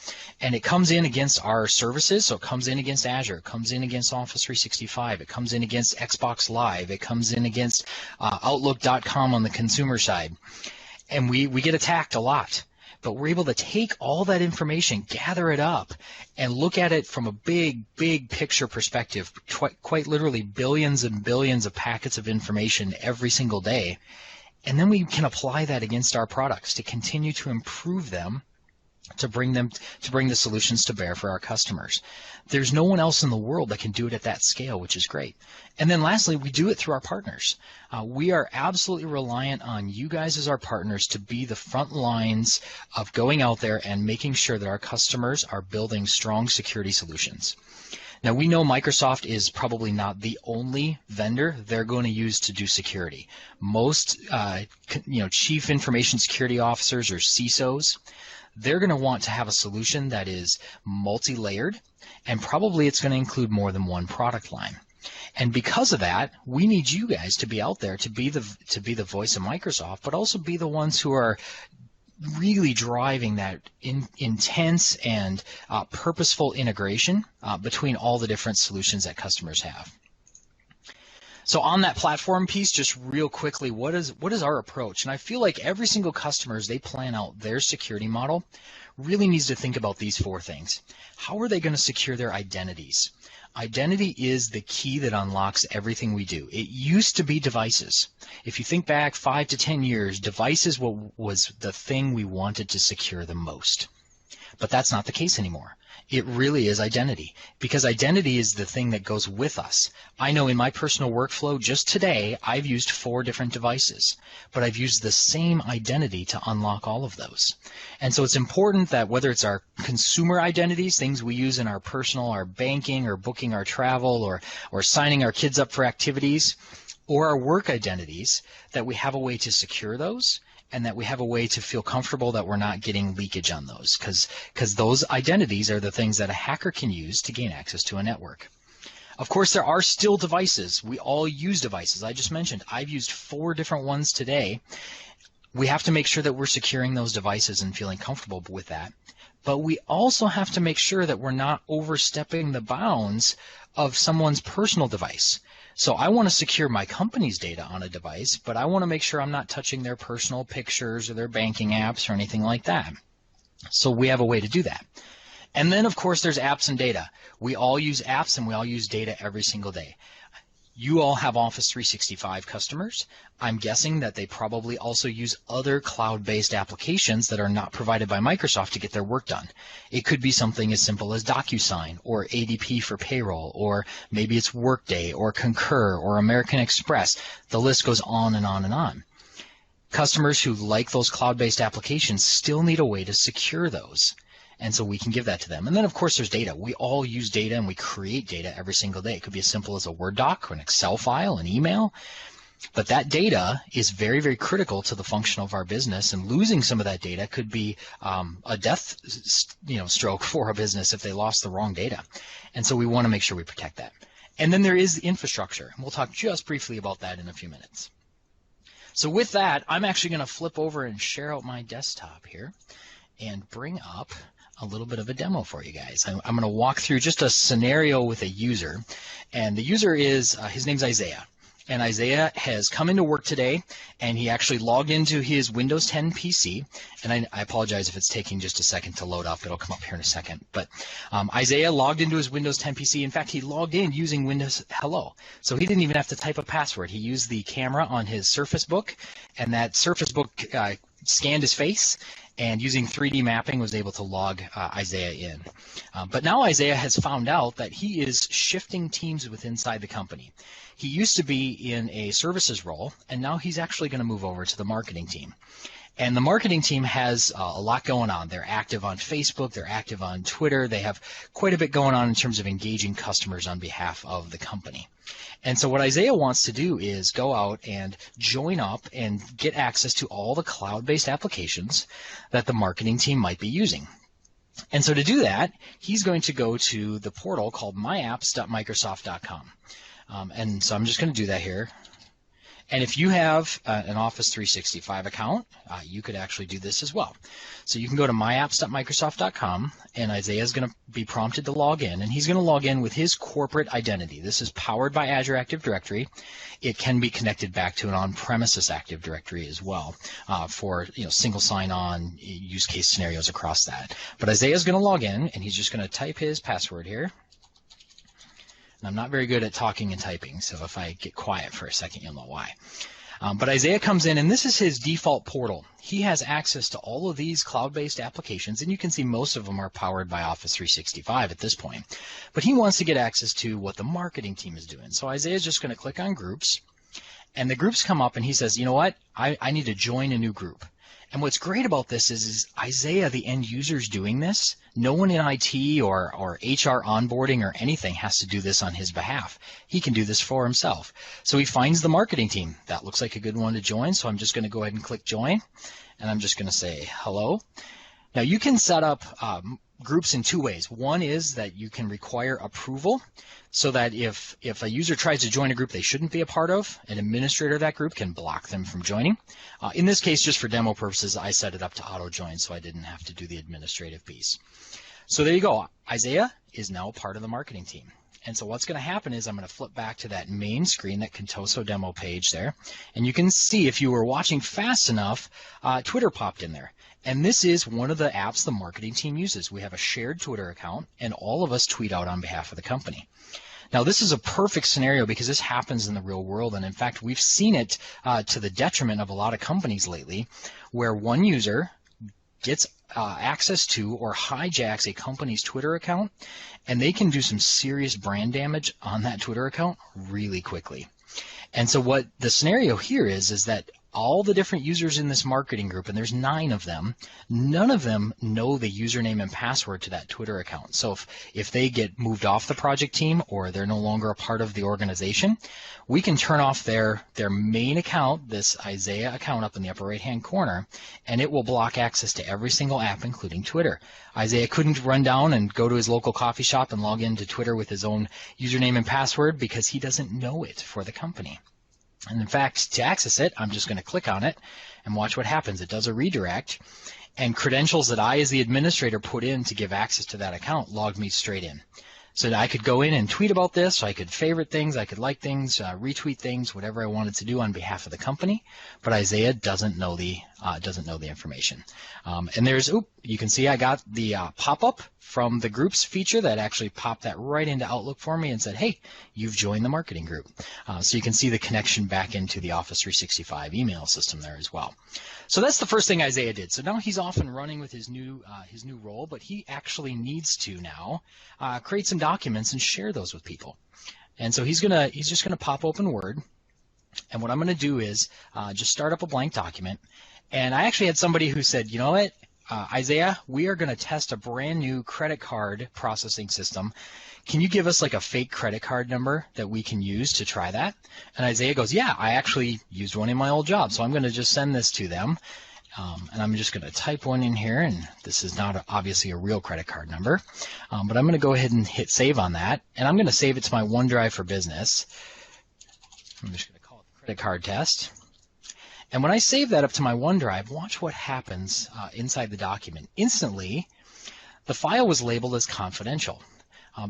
And it comes in against our services, so it comes in against Azure, it comes in against Office 365, it comes in against Xbox Live, it comes in against Outlook.com on the consumer side. And we get attacked a lot. But we're able to take all that information, gather it up, and look at it from a big, big picture perspective, quite literally billions and billions of packets of information every single day. And then we can apply that against our products to continue to improve them to bring the solutions to bear for our customers. There's no one else in the world that can do it at that scale, which is great. And then lastly, we do it through our partners. We are absolutely reliant on you guys as our partners to be the front lines of going out there and making sure that our customers are building strong security solutions. Now, we know Microsoft is probably not the only vendor they're going to use to do security. Most chief information security officers or CISOs, they're going to want to have a solution that is multi-layered, and probably it's going to include more than one product line. And because of that, we need you guys to be out there to be the voice of Microsoft, but also be the ones who are really driving that intense and purposeful integration between all the different solutions that customers have. So on that platform piece, just real quickly, what is our approach? And I feel like every single customer, as they plan out their security model, really needs to think about these four things. How are they going to secure their identities? Identity is the key that unlocks everything we do. It used to be devices. If you think back 5 to 10 years, devices was the thing we wanted to secure the most. But that's not the case anymore. It really is identity, because identity is the thing that goes with us. I know in my personal workflow just today, I've used 4 different devices, but I've used the same identity to unlock all of those. And so it's important that whether it's our consumer identities, things we use in our personal, our banking, or booking our travel, or signing our kids up for activities, or our work identities, that we have a way to secure those, and that we have a way to feel comfortable that we're not getting leakage on those, because those identities are the things that a hacker can use to gain access to a network. Of course, there are still devices. We all use devices. I just mentioned I've used 4 different ones today. We have to make sure that we're securing those devices and feeling comfortable with that. But we also have to make sure that we're not overstepping the bounds of someone's personal device. So I want to secure my company's data on a device, but I want to make sure I'm not touching their personal pictures or their banking apps or anything like that. So we have a way to do that. And then, of course, there's apps and data. We all use apps and we all use data every single day. You all have Office 365 customers. I'm guessing that they probably also use other cloud-based applications that are not provided by Microsoft to get their work done. It could be something as simple as DocuSign or ADP for payroll, or maybe it's Workday or Concur or American Express. The list goes on and on and on. Customers who like those cloud-based applications still need a way to secure those. And so we can give that to them. And then, of course, there's data. We all use data and we create data every single day. It could be as simple as a Word doc or an Excel file, an email. But that data is very, very critical to the function of our business. And losing some of that data could be a death stroke for a business if they lost the wrong data. And so we want to make sure we protect that. And then there is the infrastructure. And we'll talk just briefly about that in a few minutes. So with that, I'm actually going to flip over and share out my desktop here and bring up a little bit of a demo for you guys. I'm going to walk through just a scenario with a user, and the user is, his name's Isaiah. And Isaiah has come into work today, and he actually logged into his Windows 10 PC. And I apologize if it's taking just a second to load up. It'll come up here in a second. But Isaiah logged into his Windows 10 PC. In fact, he logged in using Windows Hello. So he didn't even have to type a password. He used the camera on his Surface Book, and that Surface Book scanned his face, and using 3D mapping was able to log Isaiah in. But now Isaiah has found out that he is shifting teams inside the company. He used to be in a services role, and now he's actually going to move over to the marketing team. And the marketing team has a lot going on. They're active on Facebook. They're active on Twitter. They have quite a bit going on in terms of engaging customers on behalf of the company. And so what Isaiah wants to do is go out and join up and get access to all the cloud-based applications that the marketing team might be using. And so to do that, he's going to go to the portal called myapps.microsoft.com. And so I'm just going to do that here. And if you have an Office 365 account, you could actually do this as well. So you can go to myapps.microsoft.com, and Isaiah is going to be prompted to log in, and he's going to log in with his corporate identity. This is powered by Azure Active Directory. It can be connected back to an on-premises Active Directory as well for single sign-on use case scenarios across that. But Isaiah is going to log in, and he's just going to type his password here. I'm not very good at talking and typing, so if I get quiet for a second, you'll know why. But Isaiah comes in, and this is his default portal. He has access to all of these cloud-based applications, and you can see most of them are powered by Office 365 at this point. But he wants to get access to what the marketing team is doing. So Isaiah's just going to click on Groups, and the groups come up, and he says, you know what, I need to join a new group. And what's great about this is Isaiah, the end user, is doing this. No one in IT or HR onboarding or anything has to do this on his behalf. He can do this for himself. So he finds the marketing team. That looks like a good one to join, so I'm just going to go ahead and click join, and I'm just going to say hello. Now you can set up groups in two ways. One is that you can require approval, so that if a user tries to join a group they shouldn't be a part of, an administrator of that group can block them from joining. In this case, just for demo purposes, I set it up to auto join, so I didn't have to do the administrative piece. So there you go. Isaiah is now part of the marketing team. And so what's going to happen is I'm going to flip back to that main screen, that Contoso demo page there, and you can see, if you were watching fast enough, Twitter popped in there. And this is one of the apps the marketing team uses. We have a shared Twitter account, and all of us tweet out on behalf of the company. Now, this is a perfect scenario because this happens in the real world, and in fact, we've seen it to the detriment of a lot of companies lately, where one user gets access to or hijacks a company's Twitter account, and they can do some serious brand damage on that Twitter account really quickly. And so what the scenario here is that all the different users in this marketing group, and there's 9 of them, none of them know the username and password to that Twitter account. So if they get moved off the project team or they're no longer a part of the organization, we can turn off their main account, this Isaiah account up in the upper right-hand corner, and it will block access to every single app, including Twitter. Isaiah couldn't run down and go to his local coffee shop and log into Twitter with his own username and password because he doesn't know it for the company. And in fact, to access it, I'm just going to click on it and watch what happens. It does a redirect, and credentials that I as the administrator put in to give access to that account logged me straight in. So that I could go in and tweet about this, I could favorite things, I could like things, retweet things, whatever I wanted to do on behalf of the company. But Isaiah doesn't know the information. And there's, you can see I got the pop-up from the groups feature that actually popped that right into Outlook for me and said, hey, you've joined the marketing group. So you can see the connection back into the Office 365 email system there as well. So that's the first thing Isaiah did. So now he's off and running with his new role, but he actually needs to now create some documents and share those with people. And so he's just gonna pop open Word, and what I'm gonna do is just start up a blank document. And I actually had somebody who said, you know what, Isaiah, we are gonna test a brand new credit card processing system. Can you give us like a fake credit card number that we can use to try that? And Isaiah goes, yeah, I actually used one in my old job, so I'm going to just send this to them. And I'm just going to type one in here, and this is not obviously a real credit card number, but I'm going to go ahead and hit save on that, and I'm going to save it to my OneDrive for Business. I'm just going to call it the credit card test. And when I save that up to my OneDrive, watch what happens inside the document. Instantly, the file was labeled as confidential.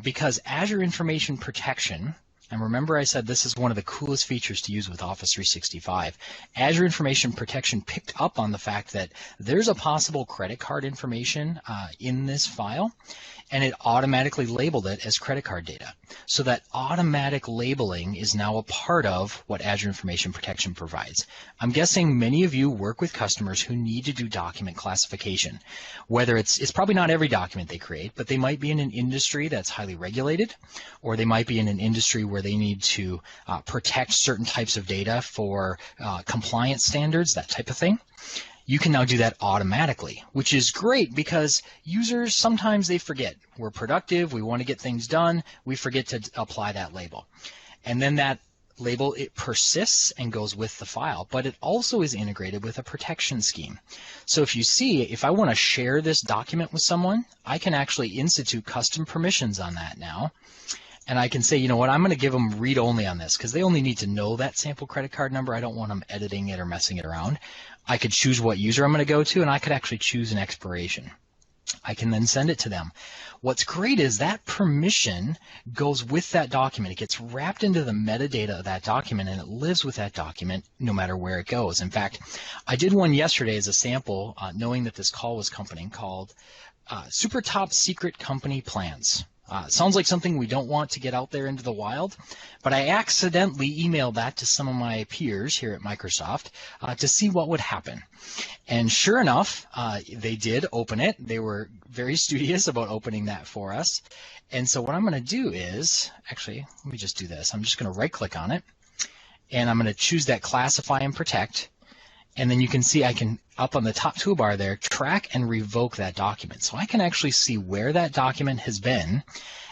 Because Azure Information Protection, and remember I said this is one of the coolest features to use with Office 365, Azure Information Protection picked up on the fact that there's a possible credit card information in this file, and it automatically labeled it as credit card data. So that automatic labeling is now a part of what Azure Information Protection provides. I'm guessing many of you work with customers who need to do document classification. Whether it's probably not every document they create, but they might be in an industry that's highly regulated, or they might be in an industry where they need to protect certain types of data for compliance standards, that type of thing. You can now do that automatically, which is great because users, sometimes they forget. We're productive, we want to get things done, we forget to apply that label. And then that label, it persists and goes with the file, but it also is integrated with a protection scheme. So if you see, if I want to share this document with someone, I can actually institute custom permissions on that now. And I can say, you know what, I'm going to give them read-only on this because they only need to know that sample credit card number. I don't want them editing it or messing it around. I could choose what user I'm going to go to, and I could actually choose an expiration. I can then send it to them. What's great is that permission goes with that document. It gets wrapped into the metadata of that document, and it lives with that document no matter where it goes. In fact, I did one yesterday as a sample, knowing that this call was coming, called Super Top Secret Company Plans. Sounds like something we don't want to get out there into the wild, but I accidentally emailed that to some of my peers here at Microsoft to see what would happen. And sure enough, they did open it. They were very studious about opening that for us. And so what I'm going to do is, actually, let me just do this. I'm just going to right-click on it, and I'm going to choose that Classify and Protect. And then you can see I can, up on the top toolbar there, track and revoke that document. So I can actually see where that document has been.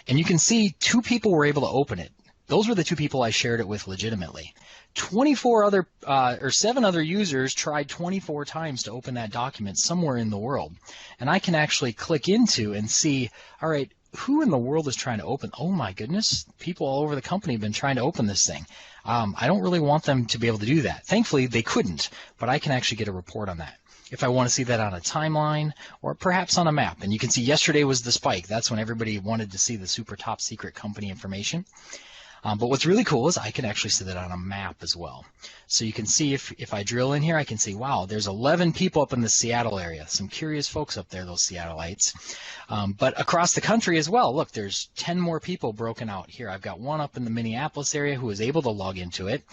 And you can see 2 people were able to open it. Those were the 2 people I shared it with legitimately. 7 other users tried 24 times to open that document somewhere in the world. And I can actually click into and see, all right, who in the world is trying to open? Oh my goodness, people all over the company have been trying to open this thing. I don't really want them to be able to do that. Thankfully, they couldn't, but I can actually get a report on that. If I want to see that on a timeline or perhaps on a map, and you can see yesterday was the spike. That's when everybody wanted to see the super top secret company information. But what's really cool is I can actually see that on a map as well. So you can see if I drill in here, I can see, wow, there's 11 people up in the Seattle area. Some curious folks up there, those Seattleites. But across the country as well, look, there's 10 more people broken out here. I've got 1 up in the Minneapolis area who was able to log into it,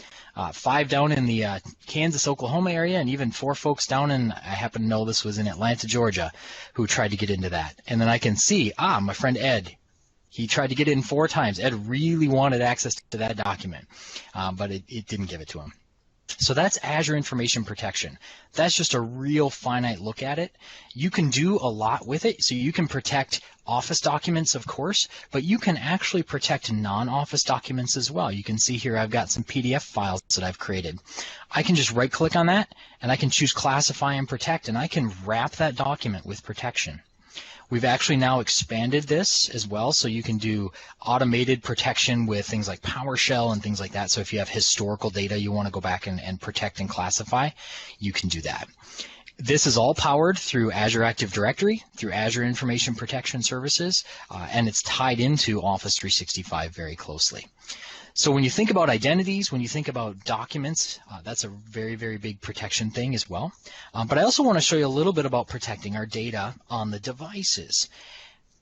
5 down in the Kansas, Oklahoma area, and even 4 folks down in, I happen to know this was in Atlanta, Georgia, who tried to get into that. And then I can see, my friend Ed, he tried to get in 4 times. Ed really wanted access to that document, but it didn't give it to him. So that's Azure Information Protection. That's just a real finite look at it. You can do a lot with it. So you can protect Office documents, of course, but you can actually protect non-Office documents as well. You can see here I've got some PDF files that I've created. I can just right-click on that, and I can choose Classify and Protect, and I can wrap that document with protection. We've actually now expanded this as well, so you can do automated protection with things like PowerShell and things like that. So if you have historical data you want to go back and protect and classify, you can do that. This is all powered through Azure Active Directory, through Azure Information Protection Services, and it's tied into Office 365 very closely. So when you think about identities, when you think about documents, that's a very, very big protection thing as well. But I also want to show you a little bit about protecting our data on the devices.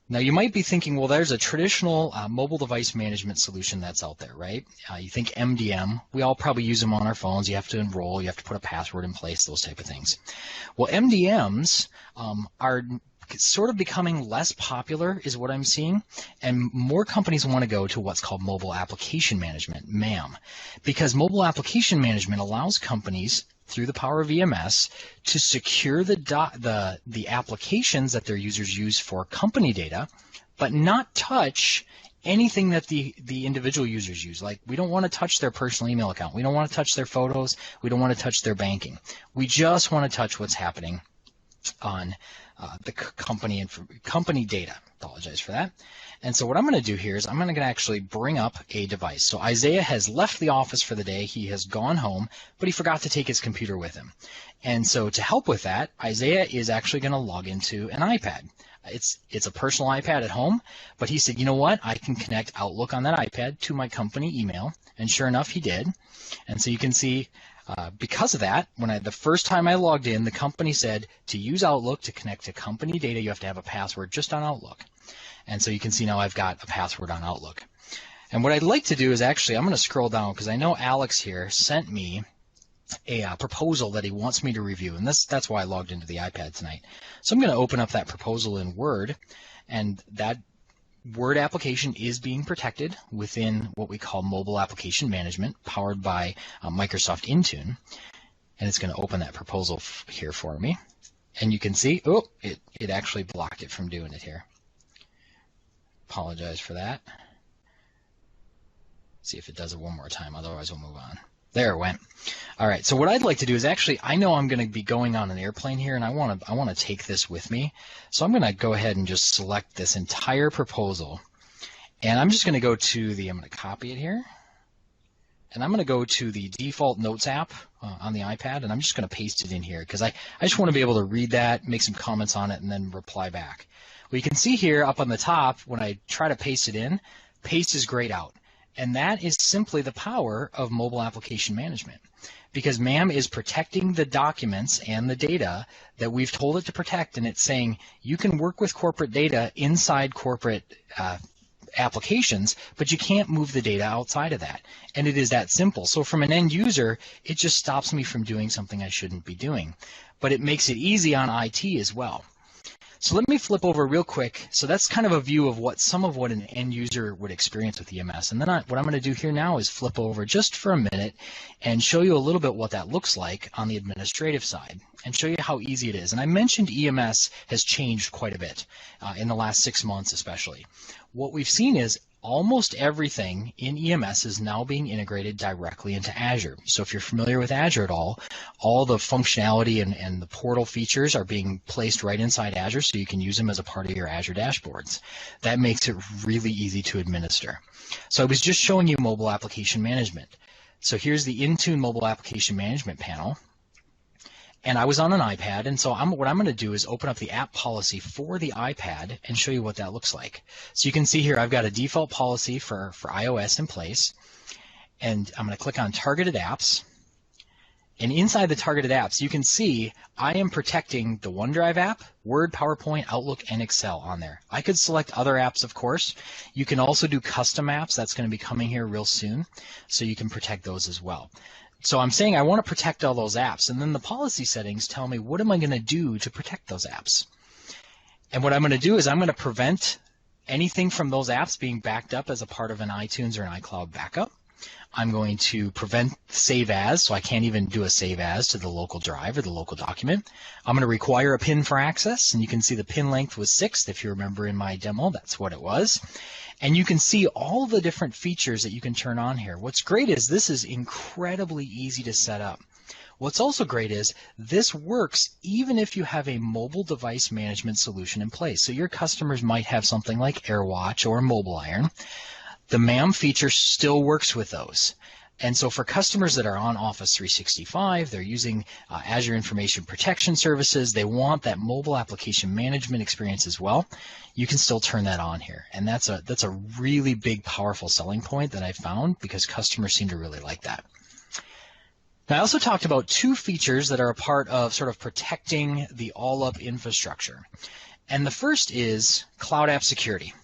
Now you might be thinking, well, there's a traditional mobile device management solution that's out there, right? You think MDM. We all probably use them on our phones. You have to enroll, you have to put a password in place, those type of things. Well, MDMs are sort of becoming less popular is what I'm seeing, and more companies want to go to what's called mobile application management, MAM, because mobile application management allows companies through the power of EMS to secure the applications that their users use for company data, but not touch anything that the individual users use. Like, we don't want to touch their personal email account. We don't want to touch their photos. We don't want to touch their banking. We just want to touch what's happening on the company data. Apologize for that. And so what I'm going to do here is I'm going to actually bring up a device. So Isaiah has left the office for the day. He has gone home, but he forgot to take his computer with him. And so to help with that, Isaiah is actually going to log into an iPad. It's a personal iPad at home, but he said, you know what? I can connect Outlook on that iPad to my company email. And sure enough, he did. And so you can see because of that, the first time I logged in, the company said to use Outlook to connect to company data, you have to have a password just on Outlook. And so you can see now I've got a password on Outlook. And what I'd like to do is actually, I'm going to scroll down because I know Alex here sent me a proposal that he wants me to review. And that's why I logged into the iPad tonight. So I'm going to open up that proposal in Word, and that Word application is being protected within what we call mobile application management, powered by Microsoft Intune. And it's going to open that proposal here for me. And you can see, it actually blocked it from doing it here. Apologize for that. See if it does it one more time, otherwise we'll move on. There it went. All right, so what I'd like to do is actually, I know I'm going to be going on an airplane here, and I want to take this with me. So I'm going to go ahead and just select this entire proposal, and I'm just going to go to I'm going to copy it here, and I'm going to go to the default Notes app on the iPad, and I'm just going to paste it in here because I just want to be able to read that, make some comments on it, and then reply back. Well, you can see here up on the top, when I try to paste it in, paste is grayed out. And that is simply the power of mobile application management, because MAM is protecting the documents and the data that we've told it to protect, and it's saying you can work with corporate data inside corporate applications, but you can't move the data outside of that. And it is that simple. So from an end user, it just stops me from doing something I shouldn't be doing. But it makes it easy on IT as well. So let me flip over real quick. So that's kind of a view of some of what an end user would experience with EMS. And then what I'm going to do here now is flip over just for a minute and show you a little bit what that looks like on the administrative side and show you how easy it is. And I mentioned EMS has changed quite a bit in the last 6 months especially. What we've seen is almost everything in EMS is now being integrated directly into Azure. So if you're familiar with Azure at all the functionality and the portal features are being placed right inside Azure, so you can use them as a part of your Azure dashboards. That makes it really easy to administer. So I was just showing you mobile application management. So here's the Intune mobile application management panel. And I was on an iPad, and so what I'm going to do is open up the app policy for the iPad and show you what that looks like. So you can see here I've got a default policy for iOS in place, and I'm going to click on Targeted Apps. And inside the Targeted Apps, you can see I am protecting the OneDrive app, Word, PowerPoint, Outlook, and Excel on there. I could select other apps, of course. You can also do custom apps. That's going to be coming here real soon, so you can protect those as well. So I'm saying I want to protect all those apps, and then the policy settings tell me what am I going to do to protect those apps. And what I'm going to do is I'm going to prevent anything from those apps being backed up as a part of an iTunes or an iCloud backup. I'm going to prevent save as, so I can't even do a save as to the local drive or the local document. I'm going to require a PIN for access, and you can see the PIN length was 6. If you remember in my demo, that's what it was. And you can see all the different features that you can turn on here. What's great is this is incredibly easy to set up. What's also great is this works even if you have a mobile device management solution in place. So your customers might have something like AirWatch or MobileIron. The MAM feature still works with those. And so for customers that are on Office 365, they're using Azure Information Protection Services, they want that mobile application management experience as well, you can still turn that on here. And that's a really big, powerful selling point that I found because customers seem to really like that. Now, I also talked about 2 features that are a part of sort of protecting the all-up infrastructure. And the first is Cloud App Security.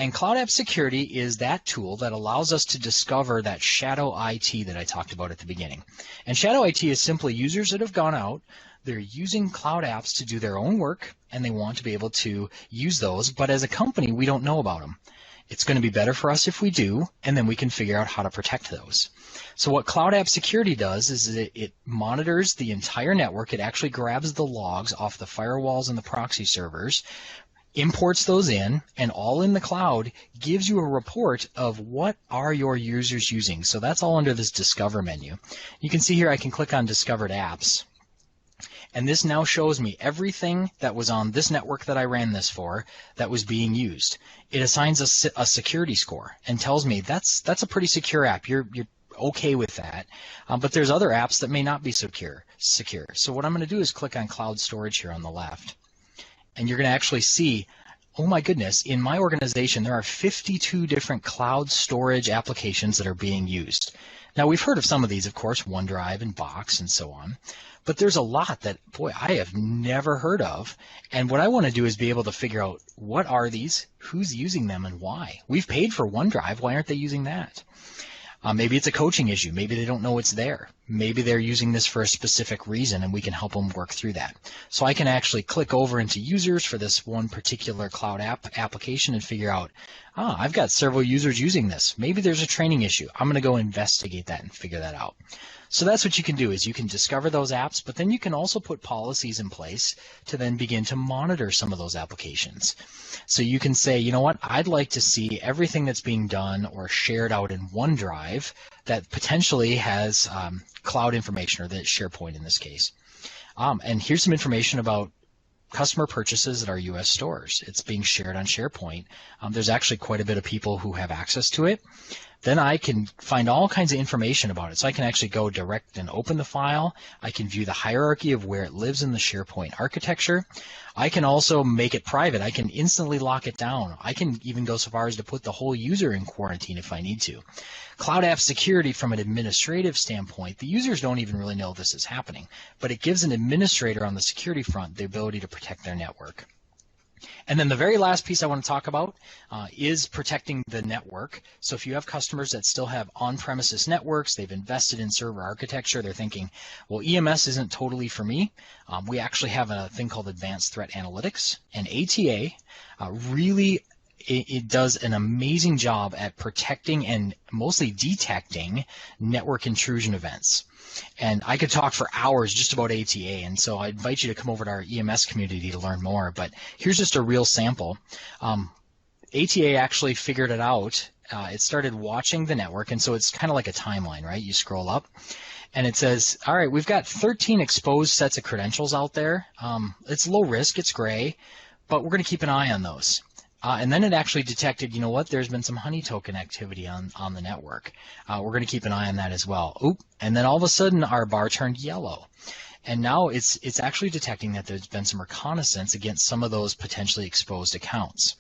And Cloud App Security is that tool that allows us to discover that shadow IT that I talked about at the beginning. And shadow IT is simply users that have gone out, they're using cloud apps to do their own work, and they want to be able to use those, but as a company, we don't know about them. It's going to be better for us if we do, and then we can figure out how to protect those. So what Cloud App Security does is it monitors the entire network. It actually grabs the logs off the firewalls and the proxy servers, imports those in, and all in the cloud gives you a report of what are your users using. So that's all under this Discover menu. You can see here I can click on Discovered Apps, and this now shows me everything that was on this network that I ran this for that was being used. It assigns a security score and tells me that's a pretty secure app. You're okay with that, but there's other apps that may not be secure. So what I'm going to do is click on Cloud Storage here on the left. And you're going to actually see, oh my goodness, in my organization there are 52 different cloud storage applications that are being used. Now we've heard of some of these, of course, OneDrive and Box and so on, but there's a lot that, boy, I have never heard of. And what I want to do is be able to figure out what are these, who's using them, and why. We've paid for OneDrive, why aren't they using that? Maybe it's a coaching issue. Maybe they don't know it's there. Maybe they're using this for a specific reason, and we can help them work through that. So I can actually click over into users for this one particular cloud application and figure out, I've got several users using this. Maybe there's a training issue. I'm going to go investigate that and figure that out. So that's what you can do is you can discover those apps, but then you can also put policies in place to then begin to monitor some of those applications. So you can say, you know what, I'd like to see everything that's being done or shared out in OneDrive that potentially has cloud information, or the SharePoint in this case. And here's some information about customer purchases at our U.S. stores. It's being shared on SharePoint. There's actually quite a bit of people who have access to it. Then I can find all kinds of information about it. So I can actually go direct and open the file. I can view the hierarchy of where it lives in the SharePoint architecture. I can also make it private. I can instantly lock it down. I can even go so far as to put the whole user in quarantine if I need to. Cloud App Security, from an administrative standpoint, the users don't even really know this is happening, but it gives an administrator on the security front the ability to protect their network. And then the very last piece I want to talk about is protecting the network. So if you have customers that still have on-premises networks, they've invested in server architecture, they're thinking, well, EMS isn't totally for me. We actually have a thing called Advanced Threat Analytics, and ATA really it does an amazing job at protecting and mostly detecting network intrusion events. And I could talk for hours just about ATA, and so I invite you to come over to our EMS community to learn more. But here's just a real sample. ATA actually figured it out. It started watching the network, and so it's kind of like a timeline, right? You scroll up, and it says, all right, we've got 13 exposed sets of credentials out there. It's low risk, it's gray, but we're going to keep an eye on those. And then it actually detected, you know what, there's been some honey token activity on the network. We're going to keep an eye on that as well. Oop, and then all of a sudden our bar turned yellow. And now it's actually detecting that there's been some reconnaissance against some of those potentially exposed accounts.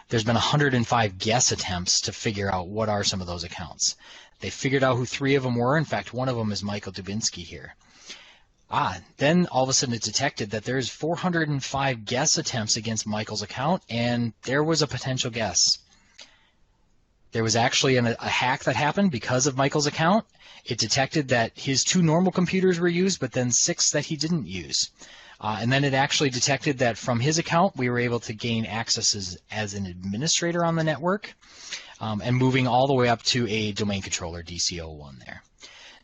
There's been 105 guess attempts to figure out what are some of those accounts. They figured out who 3 of them were. In fact, one of them is Michael Dubinsky here. Then all of a sudden it detected that there's 405 guess attempts against Michael's account, and there was a potential guess. There was actually a hack that happened because of Michael's account. It detected that his 2 normal computers were used, but then 6 that he didn't use. And then it actually detected that from his account, we were able to gain access as an administrator on the network, and moving all the way up to a domain controller, DCO1 there.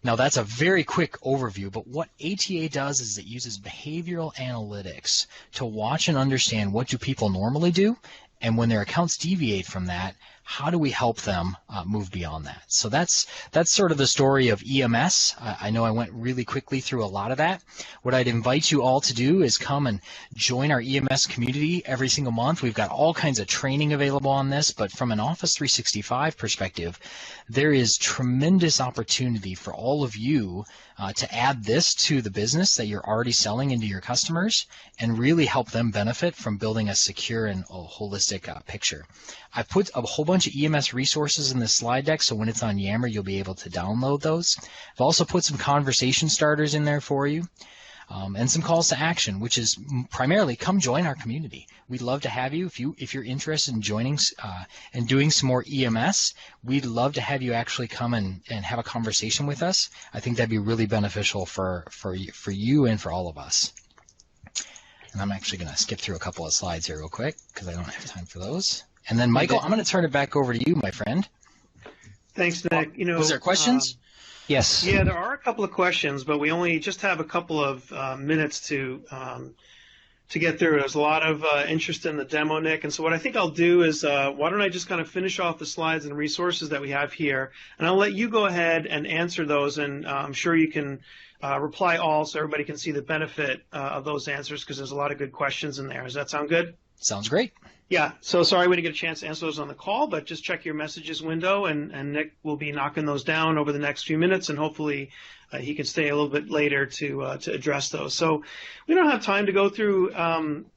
Now that's a very quick overview, but what ATA does is it uses behavioral analytics to watch and understand what do people normally do, and when their accounts deviate from that, how do we help them move beyond that? So that's sort of the story of EMS. I know I went really quickly through a lot of that. What I'd invite you all to do is come and join our EMS community every single month. We've got all kinds of training available on this, but from an Office 365 perspective, there is tremendous opportunity for all of you to add this to the business that you're already selling into your customers and really help them benefit from building a secure and a holistic picture. I put a whole bunch of EMS resources in this slide deck, so when it's on Yammer, you'll be able to download those. I've also put some conversation starters in there for you, and some calls to action, which is primarily come join our community. We'd love to have you. If you're interested in joining and doing some more EMS, we'd love to have you actually come and have a conversation with us. I think that'd be really beneficial for you and for all of us. And I'm actually going to skip through a couple of slides here real quick because I don't have time for those. And then, Michael, I'm going to turn it back over to you, my friend. Thanks, Nick. Was there questions? Yes. Yeah, there are a couple of questions, but we only just have a couple of minutes to get through. There's a lot of interest in the demo, Nick, and so what I think I'll do is why don't I just kind of finish off the slides and resources that we have here, and I'll let you go ahead and answer those, and I'm sure you can reply all so everybody can see the benefit of those answers because there's a lot of good questions in there. Does that sound good? Sounds great. Yeah, so sorry we didn't get a chance to answer those on the call, but just check your messages window, and Nick will be knocking those down over the next few minutes, and hopefully he can stay a little bit later to address those. So we don't have time to go through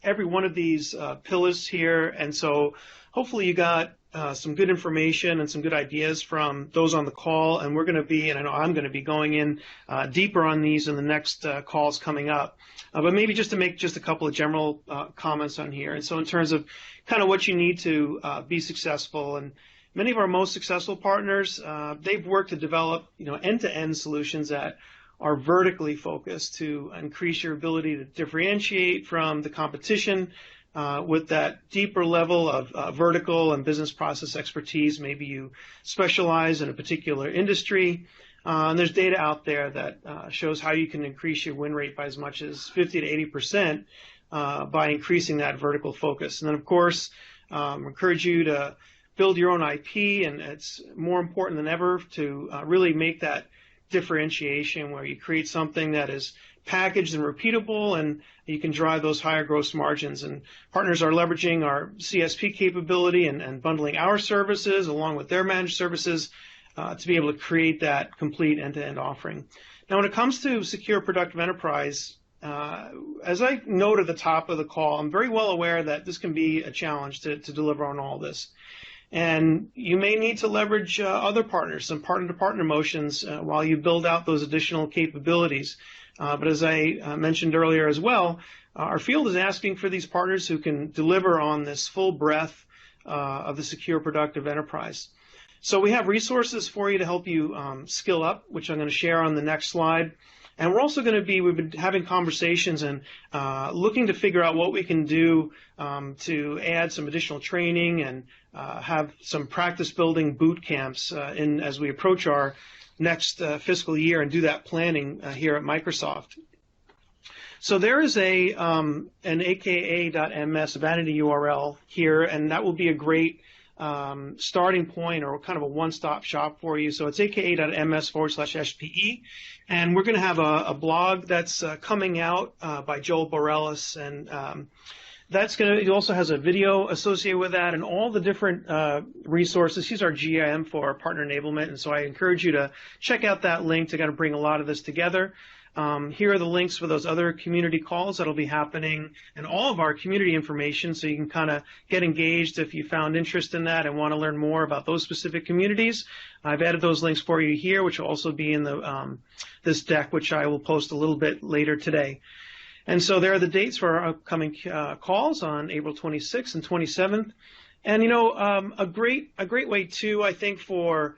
every one of these pillars here, and so hopefully you got some good information and some good ideas from those on the call, and we're going to be, and I know I'm going to be going in deeper on these in the next calls coming up. But maybe just to make just a couple of general comments on here. And so in terms of kind of what you need to be successful, and many of our most successful partners, they've worked to develop end-to-end solutions that are vertically focused to increase your ability to differentiate from the competition with that deeper level of vertical and business process expertise. Maybe you specialize in a particular industry. And there's data out there that shows how you can increase your win rate by as much as 50 to 80% by increasing that vertical focus. And then, of course, encourage you to build your own IP, and it's more important than ever to really make that differentiation where you create something that is packaged and repeatable, and you can drive those higher gross margins. And partners are leveraging our CSP capability and bundling our services along with their managed services to be able to create that complete end-to-end offering. Now, when it comes to secure productive enterprise, as I noted at the top of the call, I'm very well aware that this can be a challenge to deliver on all this. And you may need to leverage other partners, some partner-to-partner motions while you build out those additional capabilities. But as I mentioned earlier as well, our field is asking for these partners who can deliver on this full breadth of the secure productive enterprise. So we have resources for you to help you skill up, which I'm going to share on the next slide. And we're also going to we've been having conversations and looking to figure out what we can do to add some additional training and have some practice building boot camps as we approach our next fiscal year and do that planning here at Microsoft. So there is an aka.ms vanity URL here, and that will be a great starting point or kind of a one-stop shop for you. So it's aka.ms/SPE, and we're going to have a blog that's coming out by Joel Borellis, and it also has a video associated with that and all the different resources. He's our GM for partner enablement, and so I encourage you to check out that link to kind of bring a lot of this together. Here are the links for those other community calls that'll be happening and all of our community information, so you can kind of get engaged if you found interest in that and want to learn more about those specific communities. I've added those links for you here, which will also be in this deck, which I will post a little bit later today. And so there are the dates for our upcoming calls on April 26th and 27th. And a great way too, I think, for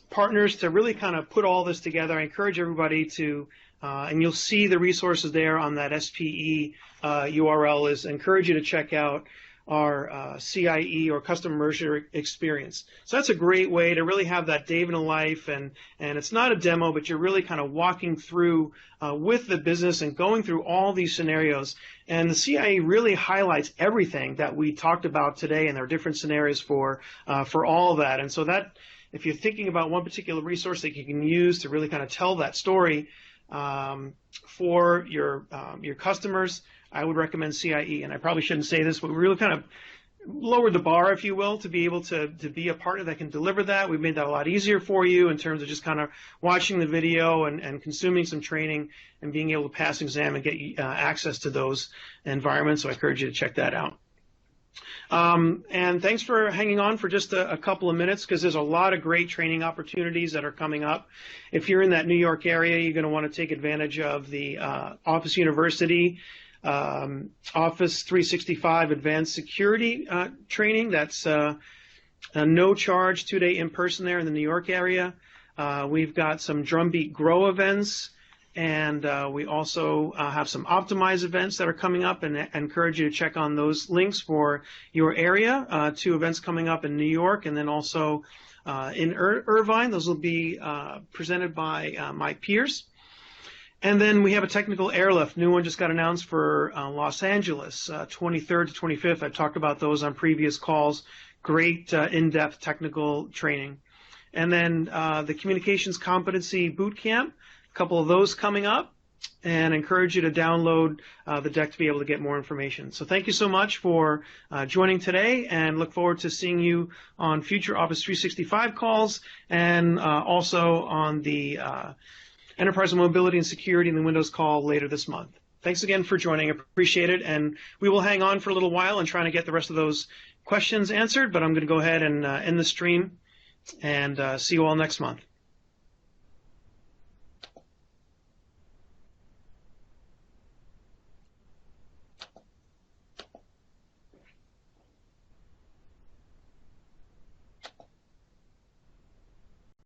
partners to really kind of put all this together. I encourage everybody to, and you'll see the resources there on that SPE URL, encourage you to check out our CIE or Custom Immersion Experience. So that's a great way to really have that day in a life, and it's not a demo, but you're really kind of walking through with the business and going through all these scenarios. And the CIE really highlights everything that we talked about today, and there are different scenarios for all of that. And so that, if you're thinking about one particular resource that you can use to really kind of tell that story for your customers, I would recommend CIE. And I probably shouldn't say this, but we really kind of lowered the bar, if you will, to be able to be a partner that can deliver that. We've made that a lot easier for you in terms of just kind of watching the video and consuming some training and being able to pass an exam and get access to those environments. So I encourage you to check that out. And thanks for hanging on for just a couple of minutes, because there's a lot of great training opportunities that are coming up. If you're in that New York area, you're going to want to take advantage of the Office University Office 365 Advanced Security training. That's a no charge 2-day in person there in the New York area. We've got some Drumbeat Grow events. And we also have some optimized events that are coming up, and I encourage you to check on those links for your area. 2 events coming up in New York, and then also in Irvine. Those will be presented by my peers. And then we have a technical airlift. New one just got announced for Los Angeles, 23rd to 25th. I've talked about those on previous calls. Great in-depth technical training. And then the Communications Competency Boot Camp. A couple of those coming up, and encourage you to download the deck to be able to get more information. So thank you so much for joining today, and look forward to seeing you on future Office 365 calls, and also on the Enterprise Mobility and Security in the Windows call later this month. Thanks again for joining. I appreciate it, and we will hang on for a little while and trying to get the rest of those questions answered, but I'm going to go ahead and end the stream, and see you all next month.